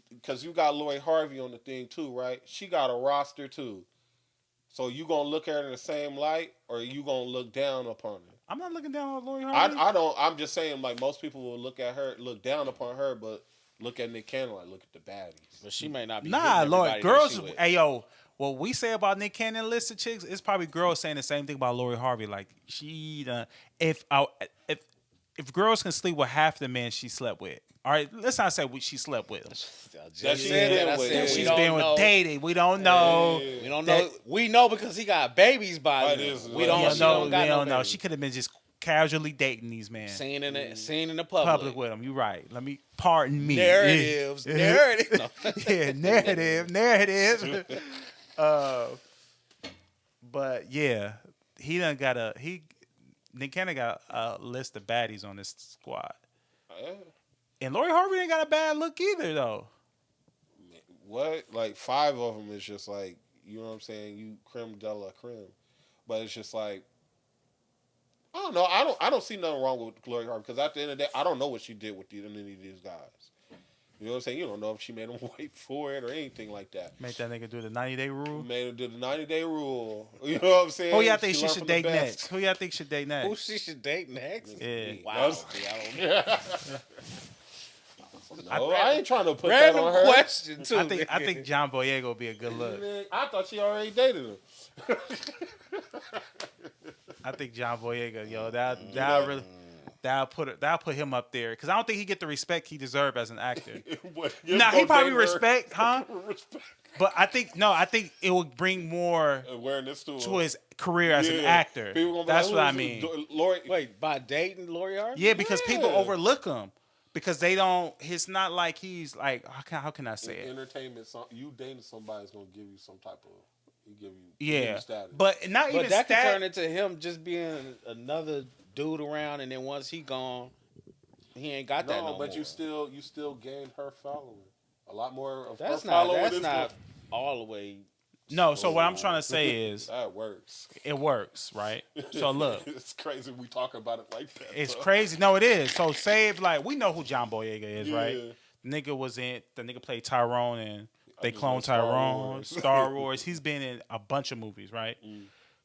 because you got Lori Harvey on the thing too, right? She got a roster too. So you gonna look at her in the same light, or you gonna look down upon her? I'm not looking down on Lori Harvey. I don't. I'm just saying, like most people will look down upon her, but look at Nick Cannon, like look at the baddies. But she may not be. Nah, hitting Lord, everybody that girls. she with. Hey, yo, what we say about Nick Cannon list of chicks, it's probably girls saying the same thing about Lori Harvey. Like she done. If girls can sleep with half the men she slept with, all right, let's not say she slept with them. I just That she said been that. I with, said yeah. we She's don't been know. with dating. We don't know. Yeah. We don't know. We know because he got babies by That him. is- We we don't. We She don't know. don't got We no don't know. babies. She could have been just casually dating these men. Seen in the Public with them. You right. Let me pardon me. narratives. Narratives. No. Yeah, narrative. But yeah, he done got Nick Cannon got a list of baddies on this squad, Yeah. and Lori Harvey ain't got a bad look either though. What? Like 5 of them is just like, you know what I'm saying? You creme de la creme, but it's just like, I don't know. I don't see nothing wrong with Lori Harvey because at the end of the day, I don't know what she did with any of these guys. You know what I'm saying? You don't know if she made them wait for it or anything like that. Make that nigga do the 90-day rule. Made her do the 90-day rule. You know what I'm saying? Who y'all think she learned should from the date best. next? Who y'all think should date Who next? she should date next? Yeah. Wow. No, I ain't trying to put Random that on her. question too. I think John Boyega would be a good look. I thought she already dated him. I think John Boyega, yo, that'll put him up there because I don't think he get the respect he deserves as an actor. Nah, he probably respect, huh? But I think it would bring more awareness to his career as an actor. That's what I mean. Lori, Wait, by dating Lori Harvey? Yeah, because people Yeah. overlook him because they don't. It's not like he's like how can I say it? entertainment, you dating somebody is gonna give you some type of, give you Yeah, status. but not even But that could stat. turn into him just being another dude around, and then once he gone, he ain't got that no but more. you still gained her following. A lot more of That's her not. following. That's is not good. all the way. No, so what I'm trying to say is That works. it works, right? So look, It's crazy we talk about it like that. it's though. crazy. No, it is. So say if like we know who John Boyega is, right? Yeah. The nigga played Tyrone and they just cloned know Star Tyrone, Wars. Star Wars. He's been in a bunch of movies, right?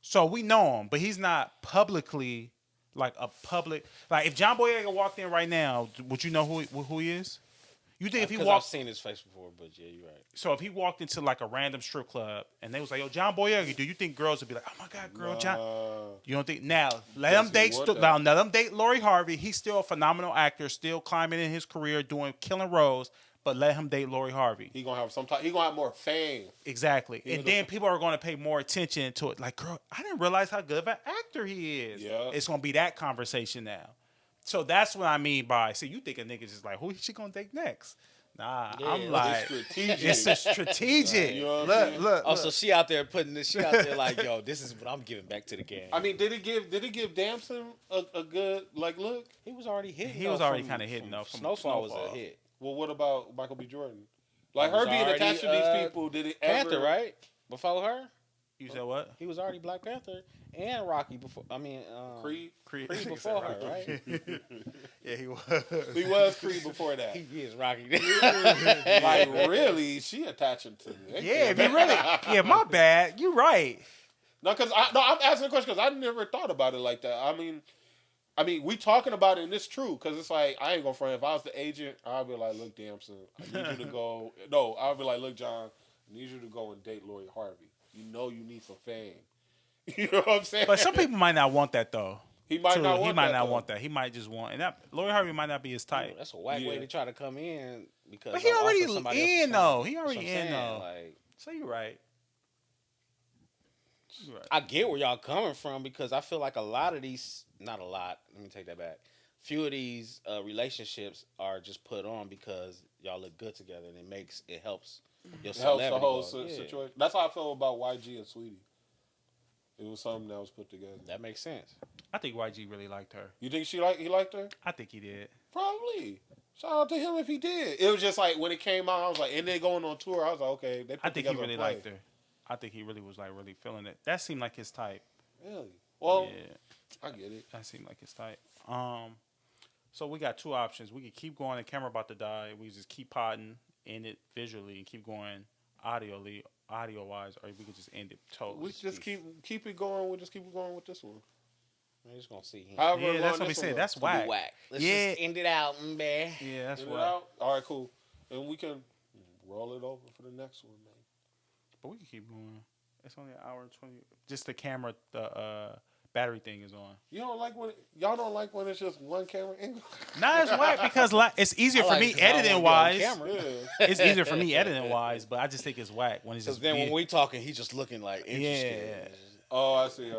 So we know him, but he's not publicly like a public. Like if John Boyega walked in right now, would you know who he is? You think if he Because walked? I've seen his face before, but yeah, you're right. So if he walked into like a random strip club and they was like, "Yo, John Boyega," do you think girls would be like, "Oh my God, girl, John"? You don't think now? Let him date. Let him date Lori Harvey. He's still a phenomenal actor, still climbing in his career, doing killing roles. But let him date Lori Harvey. He gonna have some type. He gonna have more fame. Exactly, and then people are going to pay more attention to it. Like, girl, I didn't realize how good of an actor he is. Yeah. It's going to be that conversation now. So that's what I mean by. See, you think a nigga's just like, who is she going to date next? Nah, Yeah, I'm it's like, strategic. it's a strategic. You know what I'm saying? Look. Oh, so she out there like, yo, this is what I'm giving back to the game. I mean, did it give Damson a good look? He was already hitting. He was already kind of hitting though. Snowfall was a hit. Well, what about Michael B. Jordan? Like He was her being already, attached to these people, did it ever? Panther, right? Before her, You said what? he was already Black Panther and Rocky before. I mean, Creed. Creed before her, right? Yeah, he was. He was Creed before that. He is Rocky. Like really, she attaching to me. Yeah, if you really. Yeah, my bad. You right. No, I'm asking a question because I never thought about it like that. I mean, we talking about it and it's true because it's like I ain't gonna front. If I was the agent, I'd be like, look, Damson, I need you to go. No, I'll be like, look, John, I need you to go and date Lori Harvey. You know you need some fame. You know what I'm saying? But some people might not want that though. He might not want that. He might just want, and that Lori Harvey might not be his type. That's a whack way to try to come in because. But he I'm already offering somebody in else though. something. He That's already what I'm in saying, though. Like, So you're right. I get where y'all coming from because I feel like a lot of these, not a lot. Let me take that back. Few of these relationships are just put on because y'all look good together, and it helps your It helps celebrity. the whole go. Yeah. situation. That's how I feel about YG and Sweetie. It was something that was put together. That makes sense. I think YG really liked her. You think he liked her? I think he did. Probably. Shout out to him if he did. It was just like when it came out, I was like, and then going on tour, I was like, okay, they put I think he together really a play. liked her. I think he really was like really feeling it. That seemed like his type. Really? Well, Yeah, I get it. that seemed like his type. So we got two options. We could keep going. The camera about to die. We just keep potting, end it visually, and keep going audio wise, or we could just end it totally. We just keep it going. We'll just keep it going with this one. We're just gonna see him. However Yeah, that's long what we this one said. goes. That's It's gonna whack. be whack. Let's Yeah. just end it out, man. Yeah, that's Get it whack. out? All right, cool. And we can roll it over for the next one, man. But we can keep going. It's only an hour and 20. Just the camera, the battery thing is on. Y'all don't like when it's just one camera angle. Nah, it's whack because it's easier I for like me it 'cause I don't editing wanna be wise. on camera. Yeah. It's easier for me editing wise, but I just think it's whack when it's Because just then when big. we talking, he's just looking like interested. Yeah. Oh, I see.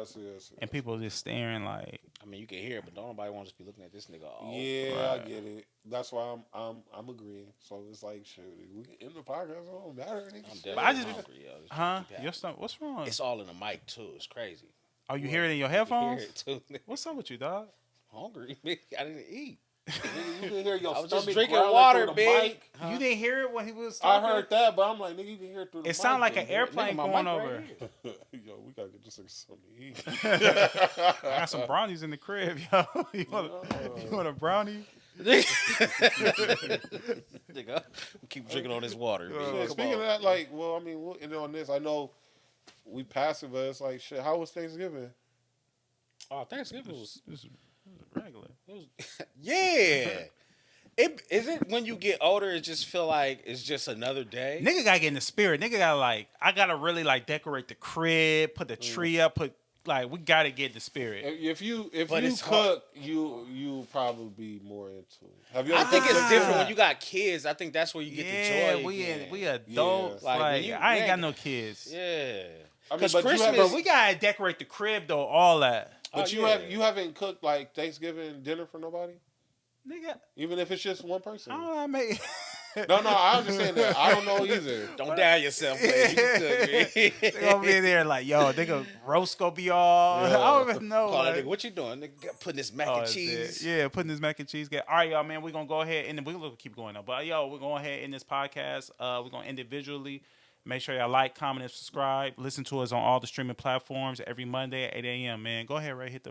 And people just staring like. I mean, you can hear it, but don't nobody want to just be looking at this nigga. All Yeah, right. I get it. That's why I'm agreeing. So it's like, shoot, we can end the podcast. It don't matter. I'm nigga. definitely I just- hungry, yo. Just Huh? keep Your stomach? What's wrong? It's all in the mic too. It's crazy. Oh, you hear it in your You hear headphones? it too. What's up with you, dog? Hungry, nigga. I didn't eat. Nigga, you can hear your I was just stomach drinking growling water, through the big. mic. Huh? You didn't hear it when he was I talking? heard that, but I'm like, nigga, you can hear it through the It sounded like mic, an airplane Nigga, my going mic right over. here. Yo, we gotta get this nigga something to eat. I got some brownies in the crib, yo. You want a brownie? Nigga, keep drinking on this water. Yeah, Come speaking on. of that, like, well, I mean, we'll end on this. I know we passed it, but it's like, shit, how was Thanksgiving? Oh, Thanksgiving was This is regular. yeah. Is it when you get older, it just feel like it's just another day? Nigga gotta get in the spirit. Nigga gotta I gotta really decorate the crib, put the tree up, we gotta get in the spirit. If you But it's cook, you probably be more into it. Have you I ever think cooked it's dinner? different when you got kids. I think that's where you get Yeah, the joy. again. we adults. Like, when you- I ain't you got ain't- no kids. Yeah. I mean, 'Cause but you Christmas- have- But we gotta decorate the crib though, all that. But Oh, yeah. you haven't cooked like Thanksgiving dinner for nobody, Nigga, even if it's just one person. I don't know how to make No, I understand that. I don't know either. Don't down yourself, man. You can cook, man. They gonna be in there yo, nigga roast gonna be all Yeah. I don't even know. Call that like- nigga, what you doing? Nigga, putting this mac Oh, and that's cheese. it. Yeah, putting this mac and cheese. All right, y'all, man. We're gonna go ahead and we're gonna keep going up. But yo, we're going ahead in this podcast. We're gonna end it visually. Make sure y'all like, comment, and subscribe. Listen to us on all the streaming platforms every Monday at 8 a.m. Man, go ahead, Ray. Hit the